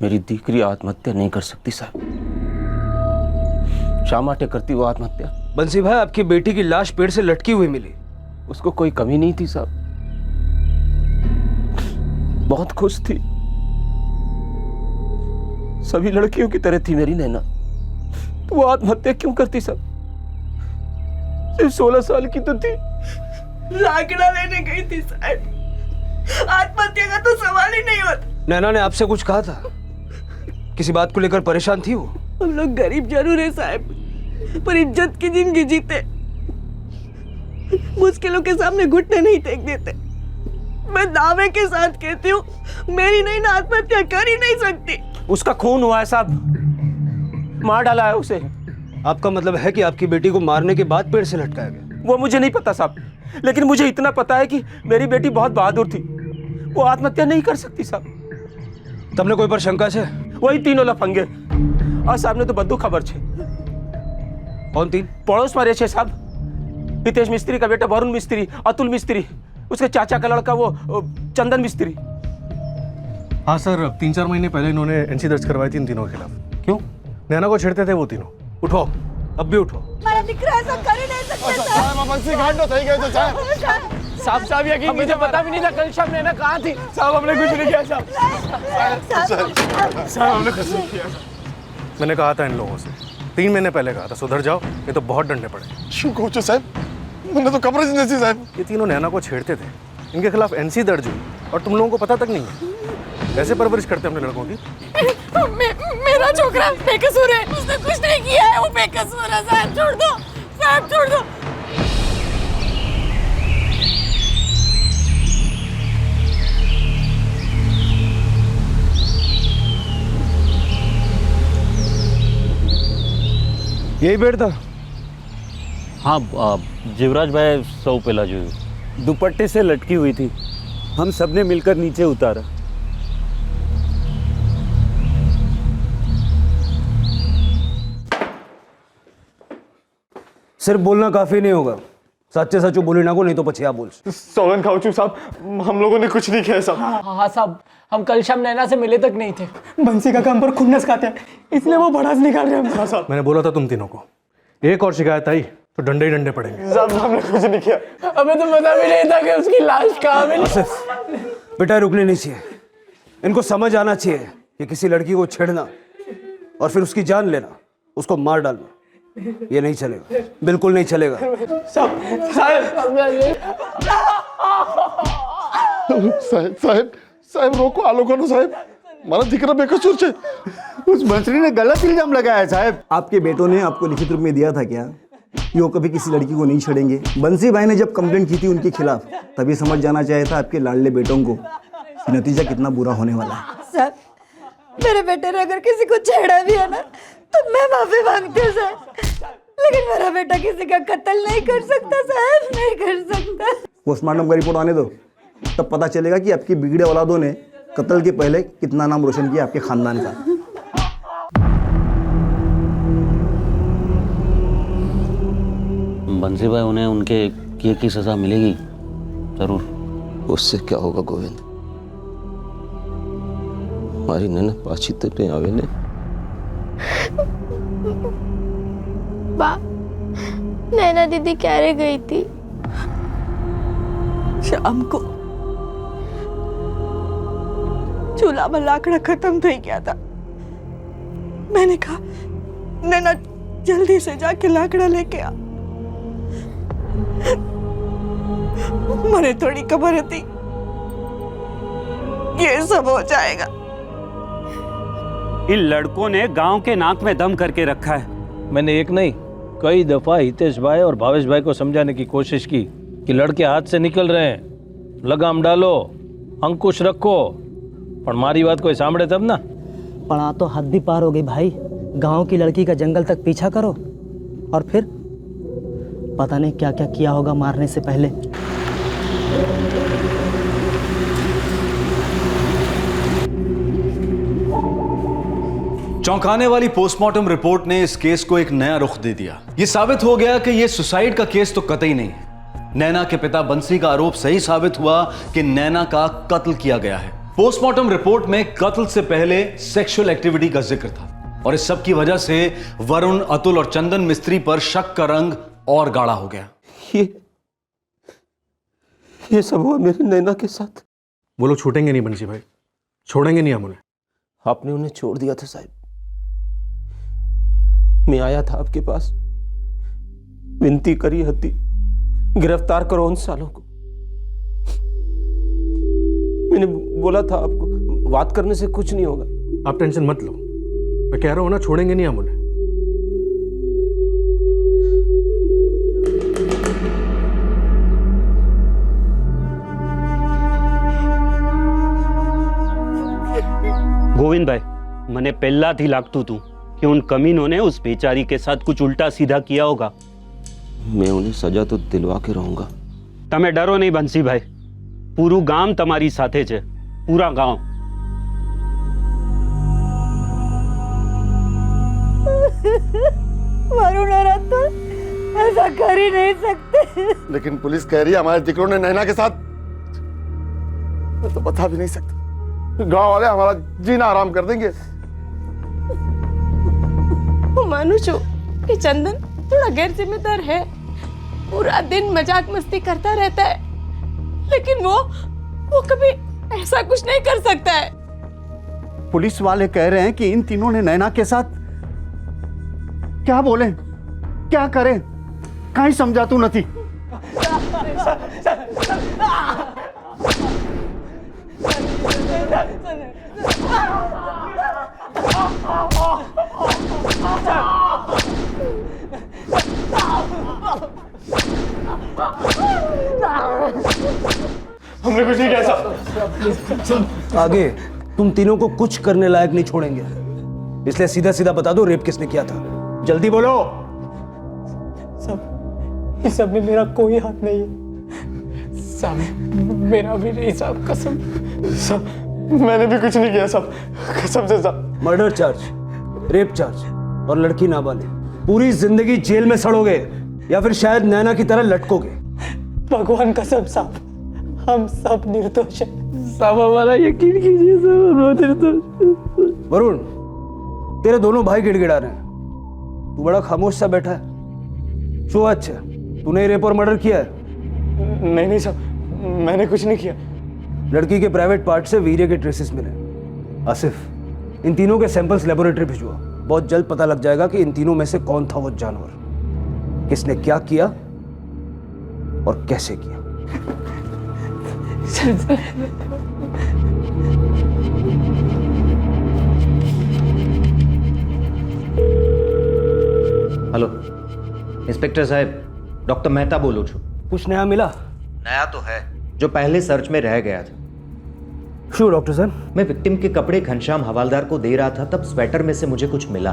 मेरी दीकरी आत्महत्या नहीं कर सकती साहब। शा माटे करती वो आत्महत्या? बंसी भाई, आपकी बेटी की लाश पेड़ से लटकी हुई मिली। उसको कोई कमी नहीं थी साहब, बहुत खुश थी, सभी लड़कियों की तरह थी मेरी नैना। तो वो आत्महत्या क्यों करती साहब? सिर्फ 16 साल की तो थी। लाकड़ा लेने गई थी साहब, आत्महत्या का तो सवाल ही नहीं होता। नैना ने आपसे कुछ कहा था? किसी बात को लेकर परेशान थी वो? हम लोग गरीब जरूर है साहब, पर इज्जत की जिंदगी जीते, मुश्किलों के सामने घुटने नहीं टेक देते। मैं दावे के साथ कहती हूँ, मेरी नहीं ना आत्महत्या कर ही नहीं सकती। उसका खून हुआ है साहब, मार डाला है उसे। आपका मतलब है कि आपकी बेटी को मारने के बाद पेड़ से लटकाया गया? वो मुझे नहीं पता साहब, लेकिन मुझे इतना पता है कि मेरी बेटी बहुत बहादुर थी, वो आत्महत्या नहीं कर सकती साहब। तमने कोई पर शंका है? वही तीनों लफंगे और साहब ने तो बद्दू खबर छे। कौन तीन? पड़ोस में रहे साहब, हितेश मिस्त्री का बेटा वरुण मिस्त्री, अतुल मिस्त्री, उसके चाचा का लड़का वो चंदन मिस्त्री। हाँ सर, 3-4 महीने पहले इन्होंने एनसी दर्ज करवाई थी इन तीनों के खिलाफ। क्यों? नैना को छेड़ते थे वो तीनों। उठो, अब भी उठो। मेरा दिखरा ऐसा कर ही नहीं सकता साहब यकीन मुझे पता भी नहीं था कल शाम नैना कहाँ थी। साहब हमने कुछ नहीं किया साहब, हमने कुछ नहीं किया। मैंने कहा था इन लोगों से 3 महीने पहले कहा था सुधर जाओ, ये तो बहुत डंडे पड़े। क्यों कोचो साहब, मैंने तो कमरे से नहीं साहब। ये तीनों नैना को छेड़ते थे, इनके खिलाफ एनसी दर्ज हुई और तुम लोगों को पता तक नहीं है। ऐसे परवरिश करते अपने लड़कों की। मेरा छोकरा बेकसूर है, उसने कुछ नहीं किया है, वो बेकसूर है साहब, छोड़ दो साहब, छोड़ दो। यही बेड था? हाँ, जीवराज भाई सौ पेला जो दुपट्टे से लटकी हुई थी, हम सबने मिलकर नीचे उतारा। सिर्फ बोलना काफी नहीं होगा, सच्चे सचो बोली ना को, नहीं तो पछिया बोल। सोलन खाऊचू साहब, हम लोगों ने कुछ नहीं किया साहब। हाँ साहब, हम कल शाम नैना से मिले तक नहीं थे। बंसी का काम पर खुन्नस खाते हैं, इसलिए वो भड़ास निकाल रहे हैं साहब। मैंने बोला था तुम तीनों को, एक और शिकायत आई तो डंडे ही डंडे पड़ेंगे। साहब हमने कुछ नहीं किया, हमें तो पता भी नहीं था कि उसकी लाश कहाँ मिली। बेटा रुकने नहीं चाहिए, इनको समझ आना चाहिए कि किसी लड़की को छेड़ना और फिर उसकी जान लेना, उसको मार डालना, ये नहीं चलेगा, बिल्कुल नहीं चलेगा। साहब रोको, आलो करो साहब, मारा दिकरा बेकसूर छे। उस बंसरी ने गलत इल्जाम लगाया है साहब। आपके बेटों ने आपको लिखित रूप में दिया था क्या कि वो कभी किसी लड़की को नहीं छेड़ेंगे? बंसी भाई ने जब कंप्लेंट की थी उनके खिलाफ, तभी समझ जाना चाहिए था आपके लाडले बेटों को कि नतीजा कितना बुरा होने वाला है। सर, मेरे बेटे ने अगर किसी को छेड़ा भी है ना, तो मैं माफी मांगती हूँ सर, लेकिन मेरा बेटा किसी का कत्ल नहीं कर सकता साहब, नहीं कर सकता। पोस्टमार्टम का रिपोर्ट आने दो, तब पता चलेगा कि आपकी बिगड़े औलादों ने कत्ल के पहले कितना नाम रोशन किया आपके खानदान का। बंसी भाई, उन्हें उनके किए की सजा मिलेगी जरूर। उससे क्या होगा गोविंद, हमारी नैना पाछी तक नहीं आवे ने। बा, नैना दीदी कह रही गई थी शाम को चूल्हा में लाकड़ा खत्म થઈ गया था। मैंने कहा नैना जल्दी से जाके लाकड़ा लेके आ। मुझे थोड़ी खबर थी ये सब हो जाएगा। इन लड़कों ने गांव के नाक में दम करके रखा है। मैंने एक नहीं कई दफा हितेश भाई और भावेश भाई को समझाने की कोशिश की कि लड़के हाथ से निकल रहे हैं, लगाम डालो, अंकुश रखो, पर मारी बात कोई सामने तब ना। पढ़ा तो हद भी पार हो गई भाई, गांव की लड़की का जंगल तक पीछा करो और फिर पता नहीं क्या क्या किया होगा मारने से पहले। चौंकाने वाली पोस्टमार्टम रिपोर्ट ने इस केस को एक नया रुख दे दिया। यह साबित हो गया कि यह सुसाइड का केस तो कतई नहीं है। नैना के पिता बंसी का आरोप सही साबित हुआ कि नैना का कत्ल किया गया है। पोस्टमार्टम रिपोर्ट में कत्ल से पहले सेक्सुअल एक्टिविटी का जिक्र था और इस सब की वजह से वरुण, अतुल और चंदन मिस्त्री पर शक का रंग और गाढ़ा हो गया। ये सब हुआ मेरी नैना के साथ। वो लोग छूटेंगे नहीं बंसी भाई, छोड़ेंगे नहीं हम उन्हें। आपने उन्हें छोड़ दिया था साहब। मैं आया था आपके पास, विनती करी हती, गिरफ्तार करो उन सालों को। मैंने बोला था आपको, बात करने से कुछ नहीं होगा। आप टेंशन मत लो, मैं कह रहा हूं ना, छोड़ेंगे नहीं हम उन्हें। गोविंद भाई, મને પહેલાથી લાગતું હતું કે उन कमीनों ने उस बेचारी के साथ कुछ उल्टा सीधा किया होगा। मैं उन्हें सजा तो दिलवा के रहूंगा। તમે ડરો નહીં બંસી ભાઈ, પૂરું ગામ તમારી સાથે છે, પૂરા ગામ। वरुण और अतुल ऐसा कर ही नहीं सकते। लेकिन पुलिस कह रही है हमारे जिक्रों ने नैना के साथ। मैं तो बता भी नहीं सकता, गांव वाले हमारा जीना आराम कर देंगे। હું માનું છું कि चंदन थोड़ा गैर जिम्मेदार है, पूरा दिन मजाक मस्ती करता रहता है, लेकिन वो कभी ऐसा कुछ नहीं कर सकता है। पुलिस वाले कह रहे हैं कि इन तीनों ने नैना के साथ। क्या बोले, क्या करें, कहीं समझातू नहीं। हमने कुछ नहीं किया साहब। आगे तुम तीनों को कुछ करने लायक नहीं छोड़ेंगे, इसलिए सीधा सीधा बता दो रेप किसने किया था। जल्दी बोलो। सब इस सब में मेरा कोई हाथ नहीं है साहब, मेरा भी नहीं साहब, कसम साहब, मैंने भी कुछ नहीं किया साहब, कसम से साहब। मर्डर चार्ज, रेप चार्ज और लड़की नाबालिग, पूरी जिंदगी जेल में सड़ोगे या फिर शायद नैना की तरह लटकोगे। भगवान कसम साहब, हम सब निर्दोष हैं साहब, हमारा यकीन कीजिए साहब, हम निर्दोष। वरुण, तेरे दोनों भाई गिड़गिड़ा रहे हैं, तू बड़ा खामोश सा बैठा है। शो अच्छा, तूने रेप और मर्डर किया है? नहीं साहब, मैंने कुछ नहीं किया। लड़की के प्राइवेट पार्ट से वीर्य के ट्रेसेस मिले। आसिफ, इन तीनों के सैंपल्स लेबोरेटरी भिजवा, बहुत जल्द पता लग जाएगा कि इन तीनों में से कौन था वो जानवर, किसने क्या किया और कैसे किया। हेलो इंस्पेक्टर साहब, डॉक्टर मेहता बोलो छू। कुछ नया मिला? नया तो है, जो पहले सर्च में रह गया था। शू डॉक्टर साहब? मैं विक्टिम के कपड़े घनश्याम हवालदार को दे रहा था, तब स्वेटर में से मुझे कुछ मिला।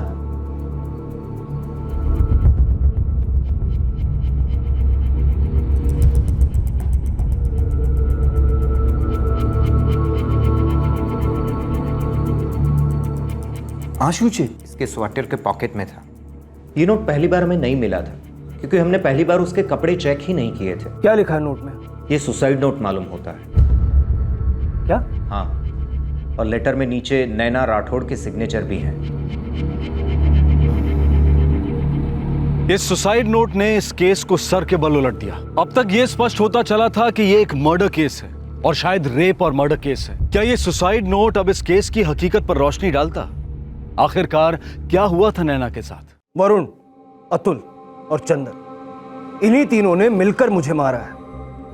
आशु जी, इसके स्वेटर के पॉकेट में था। ये नोट पहली बार हमें नहीं मिला था, क्योंकि हमने पहली बार उसके कपड़े चेक ही नहीं किए थे। क्या लिखा है नोट में? ये सुसाइड नोट मालूम होता है। क्या? हाँ, और लेटर में नीचे नैना राठौड़ के सिग्नेचर भी हैं। इस सुसाइड नोट ने इस केस को सर के बल उलट दिया। अब तक यह स्पष्ट होता चला था कि यह एक मर्डर केस है और शायद रेप और मर्डर केस है। क्या यह सुसाइड नोट अब इस केस की हकीकत पर रोशनी डालता? आखिरकार क्या हुआ था नैना के साथ? वरुण, अतुल और चंदन, इन्हीं तीनों ने मिलकर मुझे मारा है,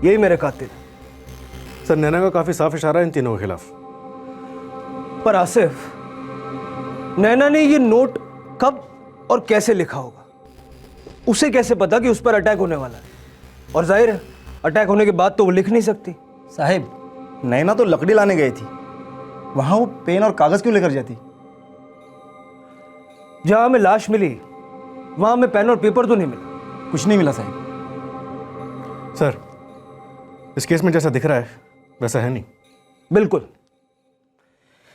यही मेरे कातिल। सर, नैना का काफी साफ इशारा है इन तीनों के खिलाफ। पर आसिफ, नैना ने ये नोट कब और कैसे लिखा होगा? उसे कैसे पता कि उस पर अटैक होने वाला है? और जाहिर है अटैक होने के बाद तो वो लिख नहीं सकती। साहिब, नैना तो लकड़ी लाने गई थी, वहां वो पेन और कागज क्यों लेकर जाती? जहां हमें लाश मिली वहां हमें पेन और पेपर तो नहीं मिला। कुछ नहीं मिला साहिब। सर, इस केस में जैसा दिख रहा है वैसा है नहीं। बिल्कुल,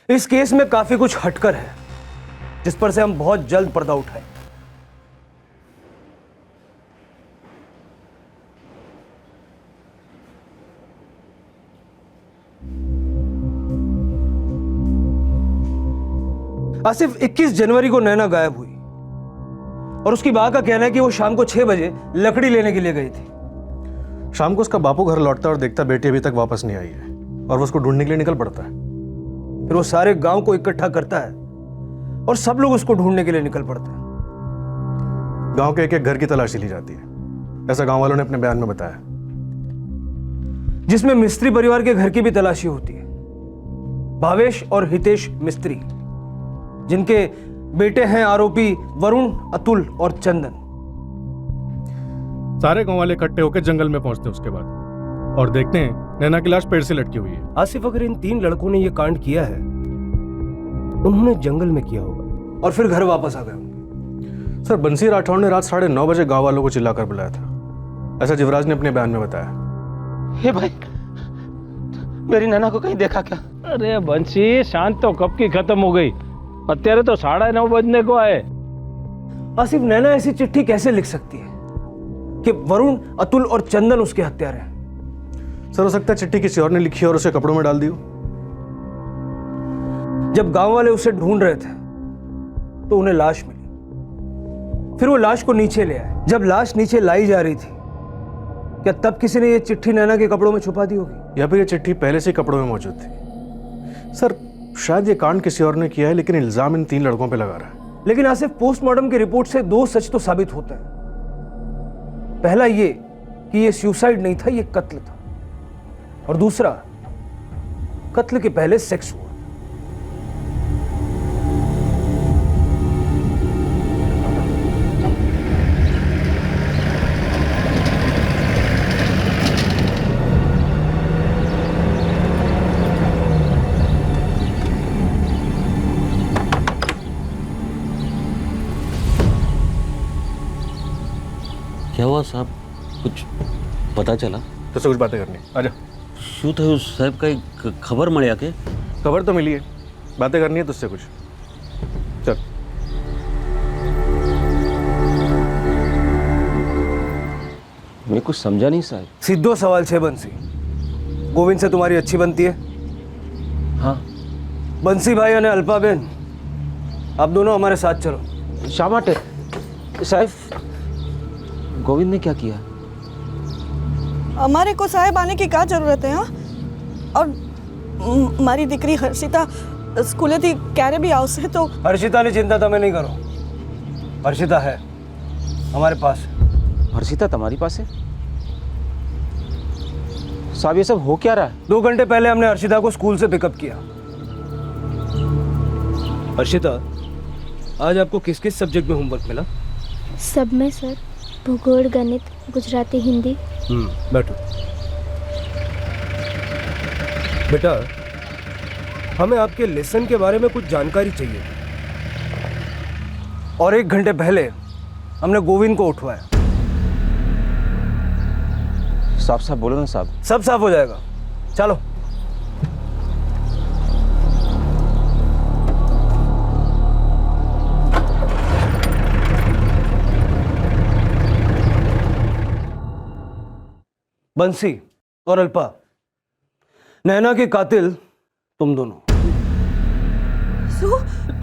इस केस में काफी कुछ हटकर है, जिस पर से हम बहुत जल्द पर्दा उठाएं। आसिफ, 21 जनवरी को नैना गायब हुई और उसकी मां का कहना है कि वो शाम को 6 बजे लकड़ी लेने के लिए गई थी। शाम को उसका बापू घर लौटता और देखता बेटी अभी तक वापस नहीं आई है और वो उसको ढूंढने के लिए निकल पड़ता है। फिर वो सारे गांव को इकट्ठा करता है और सब लोग उसको ढूंढने के लिए निकल पड़ते हैं। गांव के एक घर की तलाशी ली जाती है, ऐसा गांव वालों ने अपने बयान में बताया, जिसमें मिस्त्री परिवार के घर की भी तलाशी होती है। भावेश और हितेश मिस्त्री, जिनके बेटे हैं आरोपी वरुण, अतुल और चंदन। सारे गांव वाले इकट्ठे होकर जंगल में पहुंचते उसके बाद और देखते हैं नैना की लाश पेड़ से लटकी हुई है। आसिफ, अगर इन 3 लड़कों ने यह कांड किया है, उन्होंने जंगल में किया होगा और फिर घर वापस आ गए होंगे। सर, बंसी राठौड़ ने रात 9:30 बजे गांव वालों को चिल्लाकर बुलाया था, ऐसा युवराज ने अपने बयान में बताया। हे भाई, मेरी नैना को कहीं देखा क्या? अरे बंसी, शांत तो कब की खत्म हो गई, અત્યારે तो 9:30 बजने को आए। आसिफ, नैना ऐसी चिट्ठी कैसे लिख सकती है कि वरुण, अतुल और चंदन उसके हत्यारे हैं? सर, हो सकता है चिट्ठी किसी और ने लिखी और उसे कपड़ों में डाल दी हो। जब गांव वाले उसे ढूंढ रहे थे तो उन्हें लाश मिली, फिर वो लाश को नीचे ले आए। जब लाश नीचे लाई जा रही थी, क्या तब किसी ने ये चिट्ठी नैना के कपड़ों में छुपा दी होगी? या फिर ये चिट्ठी पहले से कपड़ों में मौजूद थी? सर, शायद ये कांड किसी और ने किया है, लेकिन इल्जाम इन 3 लड़कों पे लगा रहा है। लेकिन आसिफ, पोस्टमार्टम की रिपोर्ट से 2 सच तो साबित होते हैं। पहला ये कि ये सुसाइड नहीं था, ये कत्ल था, और दूसरा, कत्ल के पहले सेक्स हुआ। क्या हुआ साहब, कुछ पता चला? तुझसे कुछ बातें करनी, आजा। શું થયું સાહેબ, કઈ ખબર મળ્યા કે? खबर तो मिली है, बातें करनी है तुझसे कुछ, चल। मैं कुछ समझा नहीं साहब। सीधो सवाल छे बंसी, गोविंद से तुम्हारी अच्छी बनती है? हाँ। बंसी भाई और अल्पाबेन, आप दोनों हमारे साथ चलो। શા માટે સાહેબ? गोविंद ने क्या किया? हमारे को साहेब आने की क्या जरूरत है? हाँ, और मारी दीकरी हर्षिता स्कूले थी क्यारे भी आवशे तो। हर्षिता ने चिंता તમે नहीं करो, हर्षिता है हमारे पास। हर्षिता तुम्हारी पास है? साहब, ये सब हो क्या रहा है? 2 घंटे पहले हमने हर्षिता को स्कूल से पिकअप किया। हर्षिता, आज आपको किस किस सब्जेक्ट में होमवर्क मिला? सब में सर, भूगोल, गणित, गुजराती, हिंदी। बैठो। बेटा, हमें आपके लेसन के बारे में कुछ जानकारी चाहिए, और 1 घंटे पहले हमने गोविंद को उठवाया। साफ साफ बोलो ना साहब। सब साफ हो जाएगा, चलो। बंसी और अल्पा, नैना के कातिल तुम दोनों।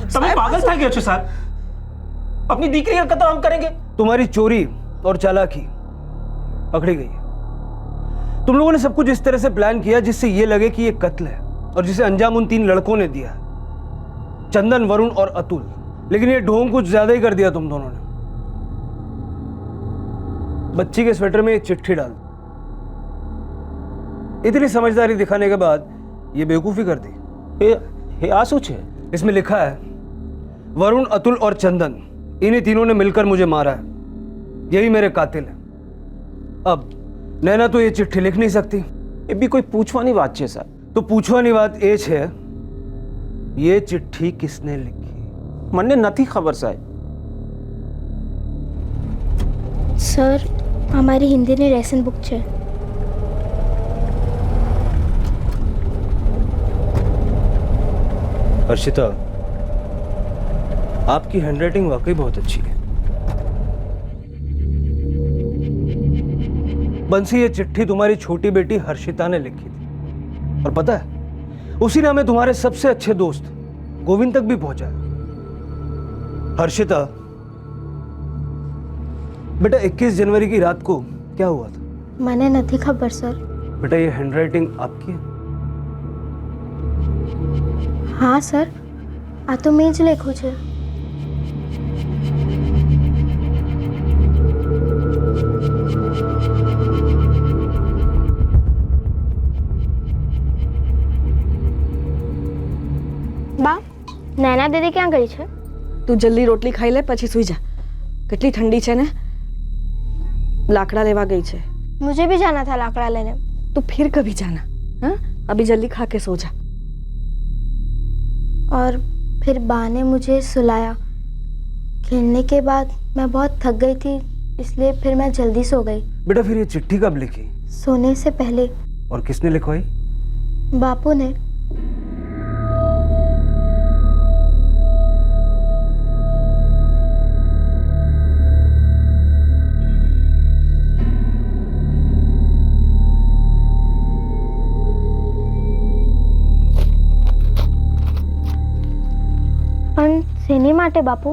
તમે પાગલ થઈ ગયો છો સાહેબ? अपनी दीकरी का कत्ल हम करेंगे? तुम्हारी चोरी और चालाकी पकड़ी गई है। तुम लोगों ने सब कुछ इस तरह से प्लान किया जिससे ये लगे कि ये कत्ल है, और जिसे अंजाम उन 3 लड़कों ने दिया, चंदन, वरुण और अतुल। लेकिन ये ढोंग कुछ ज्यादा ही कर दिया तुम दोनों ने। बच्ची के स्वेटर में एक चिट्ठी डाल दी। इतनी समझदारी दिखाने के बाद ये बेवकूफी कर दी। आसूच है, इसमें लिखा है वरुण, अतुल और चंदन, इन्हीं तीनों ने मिलकर मुझे मारा है, यही मेरे कातिल है। अब नैना तो ये चिट्ठी लिख नहीं सकती, ये भी कोई पूछवानी बात है सर। तो पूछवानी बात ये है, ये चिट्ठी किसने लिखी? मने नहीं खबर साहब। सर, हमारी हिंदी ने लेसन बुक है। हर्षिता, आपकी हैंडराइटिंग वाकई बहुत अच्छी है। बंसी, ये चिट्ठी तुम्हारी छोटी बेटी हर्षिता ने लिखी थी, और पता है, उसी ने हमें तुम्हारे सबसे अच्छे दोस्त गोविंद तक भी पहुंचाया। हर्षिता, बेटा 21 जनवरी की रात को क्या हुआ था? મને નથી ખબર સર. बेटा ये हैंडराइटिंग आपकी है? હા સર, આ તો મેં જ લખ્યું છે. બા, નૈના દીદી ક્યાં ગઈ છે? તું જલ્દી રોટલી ખાઈ લે પછી સૂઈ જા. કેટલી ઠંડી છે ને. लाकड़ा लेवा गई है. मुझे भी जाना था लाकड़ा लेने. तो फिर कभी जाना. हाँ, अभी जल्दी खा के सो जा. और फिर बा ने मुझे सुलाया. खेलने के बाद मैं बहुत थक गई थी, इसलिए फिर मैं जल्दी सो गई. बेटा फिर ये चिट्ठी कब लिखी? सोने से पहले. और किसने लिखवाई? बापू ने. सेने माटे बापू,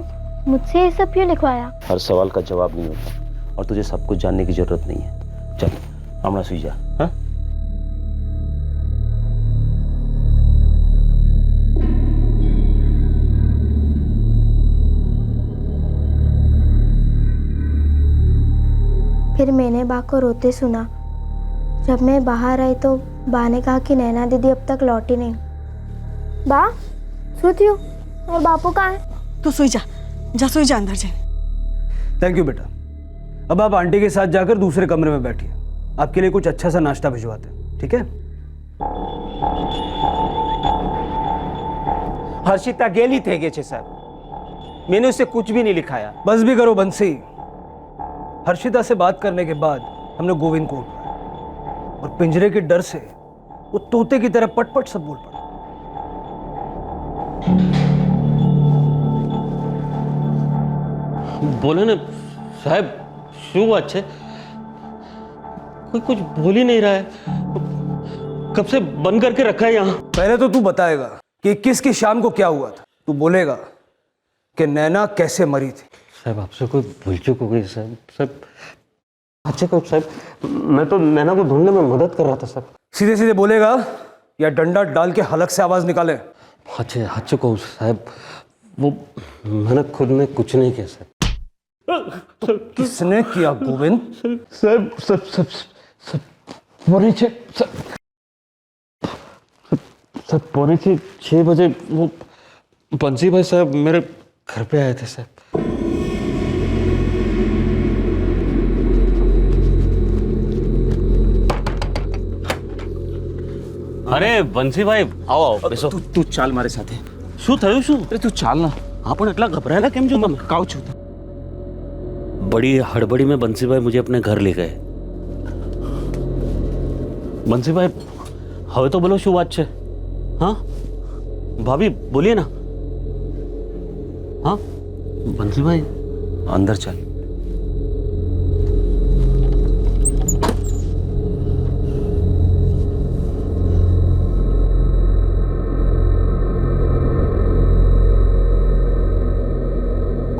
मुझसे ये सब क्यों लिखवाया? हर सवाल का जवाब नहीं होता और तुझे सब कुछ जानने की जरूरत नहीं है. चल हमारा सुई जा. हाँ? फिर मैंने बा को रोते सुना. जब मैं बाहर आई तो बा ने कहा कि नैना दीदी अब तक लौटी नहीं. बा, सोती हूँ. और बापू कहाँ है? तो सोई जा. जा सोई जा अंदर जा. थैंक यू बेटा. अब आप आंटी के साथ जाकर दूसरे कमरे में बैठिए. आपके लिए कुछ अच्छा सा नाश्ता भिजवाते हैं, ठीक है? हर्षिता गेली थे गे सर. मैंने उसे कुछ भी नहीं लिखाया. बस भी करो बंसी. हर्षिता से बात करने के बाद हमने गोविंद को उठाया और पिंजरे के डर से वो तोते की तरह पटपट सब बोल पड़ा. बोले ना साहब, शू बात है? कोई कुछ बोल ही नहीं रहा है. कब से बंद करके रखा है यहाँ. पहले तो तू बताएगा कि 21 की शाम को क्या हुआ था. तू बोलेगा कि नैना कैसे मरी थी. साहब आपसे कोई भूल चूक हो गई साहब. साहब अच्छे को साहब, मैं तो नैना को ढूंढने में मदद कर रहा था साहब. सीधे सीधे बोलेगा या डंडा डाल के हलक से आवाज निकाले. अच्छे को साहब, वो मैंने खुद में कुछ नहीं किया साहब. किसने किया गोविंद? साहब सब सब सब पौने 6 बजे वो बंसी भाई साहब मेरे घर पे आए थे साहब. अरे बंसी भाई आओ आओ બેસો. તું ચાલ મારી સાથે. શું થયું શું? અરે તું ચાલ ના. હા પણ એટલા ગભરાયેલા કેમ છો તમે? કાઉ છું. बड़ी हड़बड़ी में बंसी भाई मुझे अपने घर ले गए. बंसी भाई હવે તો બોલો શું વાત છે? हाँ भाभी बोलिए ना. हाँ बंसी भाई अंदर चल.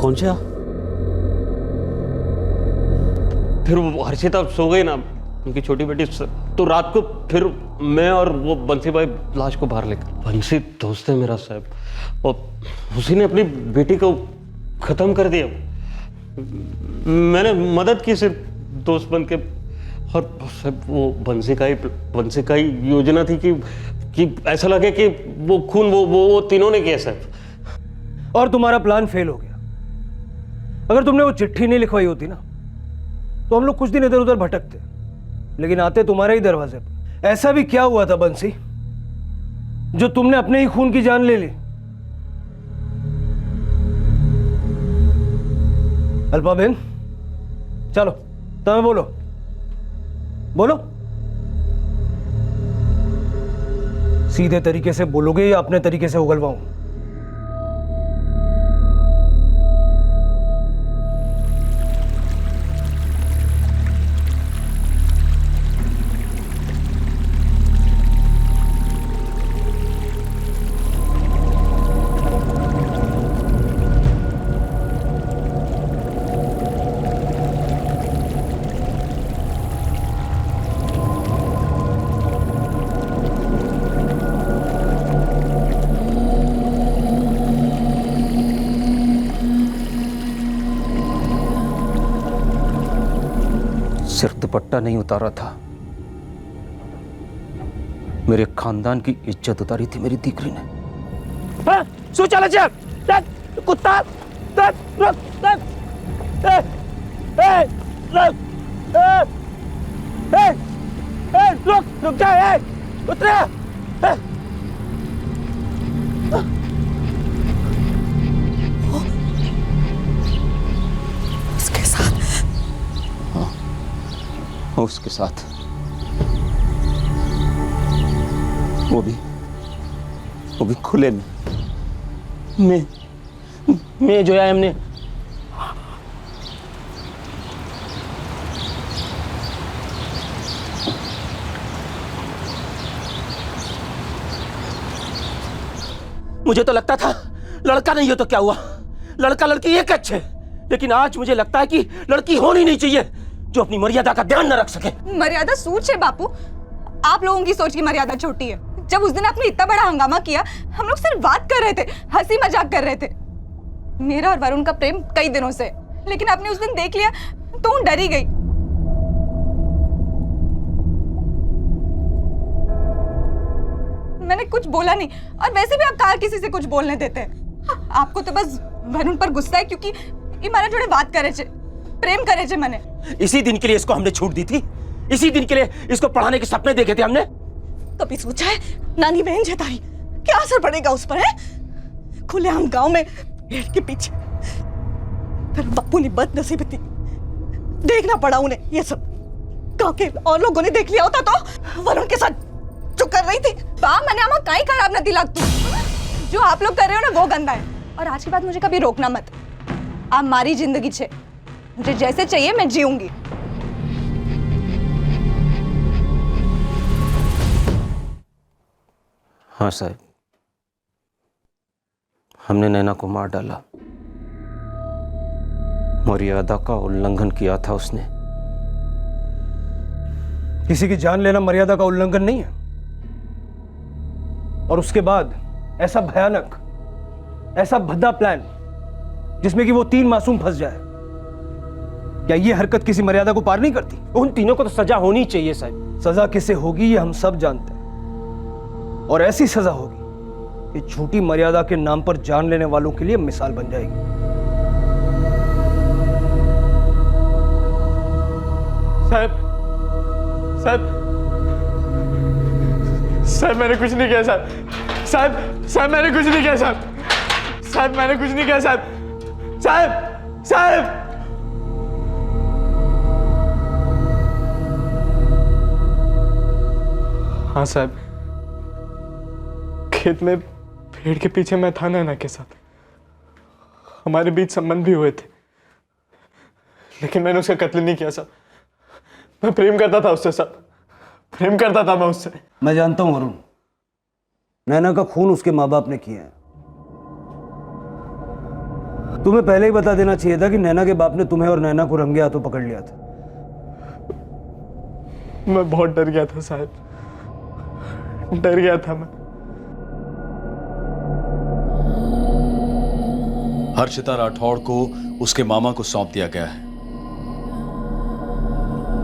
कौन से? फिर वो हर्षिता सो गई ना, उनकी छोटी बेटी, तो रात को फिर मैं और वो बंसी भाई लाश को बाहर लेकर. बंसी दोस्त है मेरा साहब, और उसी ने अपनी बेटी को खत्म कर दिया. मैंने मदद की सिर्फ दोस्त बन के. और साहब वो बंसी का ही योजना थी कि ऐसा लगे कि वो खून वो तीनों ने किया साहब. और तुम्हारा प्लान फेल हो गया. अगर तुमने वो चिट्ठी नहीं लिखवाई होती ना तो हम लोग कुछ दिन इधर उधर भटकते, लेकिन आते तुम्हारे ही दरवाजे पर. ऐसा भी क्या हुआ था बंसी जो तुमने अपने ही खून की जान ले ली? अल्पा बहन चलो तुम्हें बोलो बोलो. सीधे तरीके से बोलोगे या अपने तरीके से उगलवाऊं? दुपट्टा नहीं उतारा था, मेरे खानदान की इज्जत उतारी थी मेरी दीकरी ने। चल कुत्ता रुक जा, उतरे। उसके साथ, हाँ, उसके साथ, वो भी खुले में जो है हमने मुझे तो लगता था लड़का नहीं हो तो क्या हुआ, लड़का लड़की एक अच्छे, लेकिन आज मुझे लगता है कि लड़की होनी नहीं चाहिए जो अपनी मर्यादा का ध्यान न रख सके। मर्यादा सोच है बापू, आप लोगों की सोच की मर्यादा छोटी है। जब उस दिन आपने इतना बड़ा हंगामा किया, हम लोग सिर्फ बात कर रहे थे, हंसी मजाक कर रहे थे, मेरा और वरुण का प्रेम कई दिनों से, लेकिन आपने उस दिन देख लिया तो डर ही गई। मैंने कुछ बोला नहीं, और वैसे भी आप कहाँ किसी से कुछ बोलने देते हैं। आपको तो बस वरुण पर गुस्सा है क्योंकि हमारा जोड़े बात करे छे, प्रेम करे छे। मैंने इसी दिन के लिए इसको हमने छूट दी थी, इसी दिन के लिए इसको पढ़ाने के सपने देखे थे हमने। कभी सोचा है नानी बहन जताई क्या असर पड़ेगा उस पर है? खुलेआम गांव में पेड़ के पीछे फिर बापू ने बदनसीबी देखना पड़ा उन्हें ये सब। गांव के और लोगों ने देख लिया होता तो वरुण के साथ जो कर रही थी। मैंने आमा कहीं खराब न दिला तू, जो आप लोग कर रहे हो ना वो गंदा है। और आज के बाद मुझे कभी रोकना मत, आप मारी जिंदगी छे, मुझे जैसे चाहिए मैं जीऊंगी। हाँ साहब, हमने नैना को मार डाला, मर्यादा का उल्लंघन किया था उसने। किसी की जान लेना मर्यादा का उल्लंघन नहीं है, और उसके बाद ऐसा भयानक, ऐसा भद्दा प्लान जिसमें कि वो 3 मासूम फंस जाए, क्या ये हरकत किसी मर्यादा को पार नहीं करती? उन तीनों को तो सजा होनी चाहिए साहब। सजा किसे होगी ये हम सब जानते हैं, और ऐसी सजा होगी कि झूठी मर्यादा के नाम पर जान लेने वालों के लिए मिसाल बन जाएगी। साहब मैंने कुछ नहीं किया साहब मैंने कुछ नहीं किया साहब मैंने कुछ नहीं किया साहब हाँ साहब, खेत में पेड़ के पीछे मैं था नैना के साथ, हमारे बीच संबंध भी हुए थे, लेकिन मैंने उसका कत्ल नहीं किया साहब। मैं प्रेम करता था उससे साहब, प्रेम करता था मैं उससे। मैं जानता हूं वरुण, नैना का खून उसके माँ बाप ने किया है। तुम्हें पहले ही बता देना चाहिए था कि नैना के बाप ने तुम्हें और नैना को रंगे हाथों पकड़ लिया था। मैं बहुत डर गया था साहब, डर गया था मैं। हर्षिता राठौड़ को उसके मामा को सौंप दिया गया है।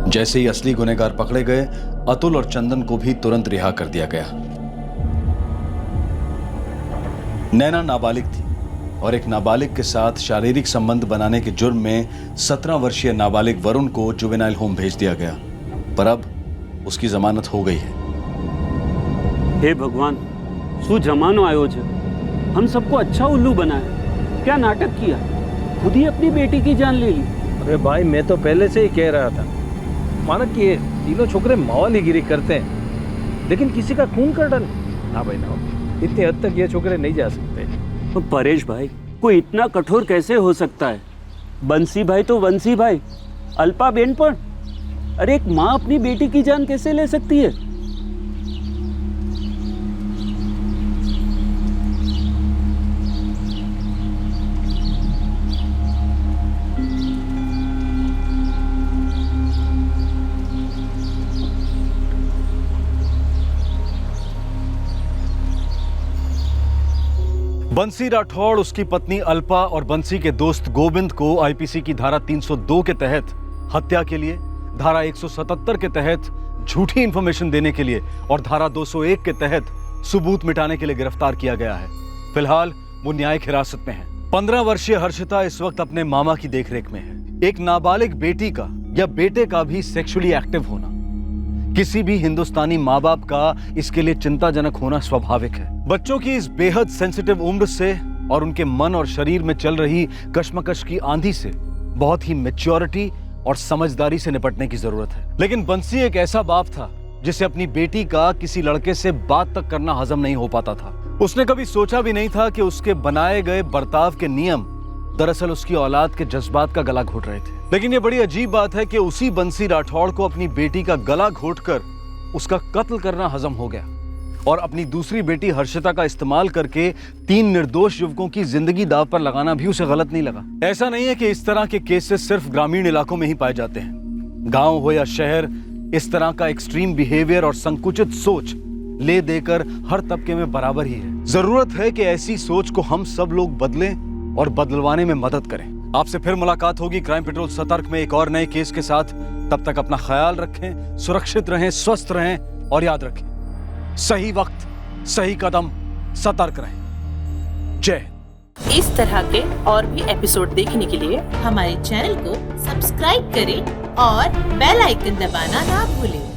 जैसे ही असली गुनहगार पकड़े गए, अतुल और चंदन को भी तुरंत रिहा कर दिया गया। नैना नाबालिग थी और एक नाबालिग के साथ शारीरिक संबंध बनाने के जुर्म में 17 वर्षीय नाबालिग वरुण को जुवेनाइल होम भेज दिया गया, पर अब उसकी जमानत हो गई है। हे भगवान, सु जमानो आयो छे, हम सबको अच्छा उल्लू बनाया, क्या नाटक किया, खुद ही अपनी बेटी की जान ले ली। अरे भाई, मैं तो पहले से ही कह रहा था, माना कि ये तीनों छोकरे मवालीगिरी करते हैं, लेकिन किसी का खून कर डाले ना भाई ना, इतनी हद तक ये छोकरे नहीं जा सकते। तो परेश भाई, कोई इतना कठोर कैसे हो सकता है? बंसी भाई तो बंसी भाई, अल्पा बेन पर, अरे एक माँ अपनी बेटी की जान कैसे ले सकती है? बंसी राठौड़, उसकी पत्नी अल्पा और बंसी के दोस्त गोविंद को आईपीसी की धारा 302 के तहत हत्या के लिए, धारा 177 के तहत झूठी इंफॉर्मेशन देने के लिए और धारा 201 के तहत सबूत मिटाने के लिए गिरफ्तार किया गया है। फिलहाल वो न्यायिक हिरासत में है। 15 वर्षीय हर्षिता इस वक्त अपने मामा की देखरेख में है। एक नाबालिग बेटी का या बेटे का भी सेक्सुअली एक्टिव होना किसी भी हिंदुस्तानी माँ बाप का इसके लिए चिंताजनक होना स्वाभाविक है। बच्चों की इस बेहद सेंसिटिव उम्र से और उनके मन और शरीर में चल रही कश्मकश की आंधी से बहुत ही मैच्योरिटी और समझदारी से निपटने की जरूरत है। लेकिन बंसी एक ऐसा बाप था जिसे अपनी बेटी का किसी लड़के से बात तक करना हजम नहीं हो पाता था। उसने कभी सोचा भी नहीं था कि उसके बनाए गए बर्ताव के नियम दरअसल उसकी औलाद के जज्बात का गला घोट रहे थे। लेकिन ये बड़ी अजीब बात है कि उसी बंसी राठौड़ को अपनी बेटी का गला घोटकर उसका कत्ल करना हजम हो गया और अपनी दूसरी बेटी हर्षिता का इस्तेमाल करके 3 निर्दोष युवकों की जिंदगी दांव पर लगाना भी उसे गलत नहीं लगा। ऐसा नहीं है कि इस तरह के केसेस सिर्फ ग्रामीण इलाकों में ही पाए जाते हैं। गांव हो या शहर, इस तरह का एक्सट्रीम बिहेवियर और संकुचित सोच ले देकर हर तबके में बराबर ही है। जरूरत है कि ऐसी सोच को हम सब लोग बदलें और बदलवाने में मदद करें। आपसे फिर मुलाकात होगी क्राइम पेट्रोल सतर्क में एक और नए केस के साथ। तब तक अपना ख्याल रखें, सुरक्षित रहें, स्वस्थ रहें और याद रखें, सही वक्त, सही कदम, सतर्क रहें। जय हिंद। इस तरह के और भी एपिसोड देखने के लिए हमारे चैनल को सब्सक्राइब करें और बेल आइकन दबाना ना भूलें।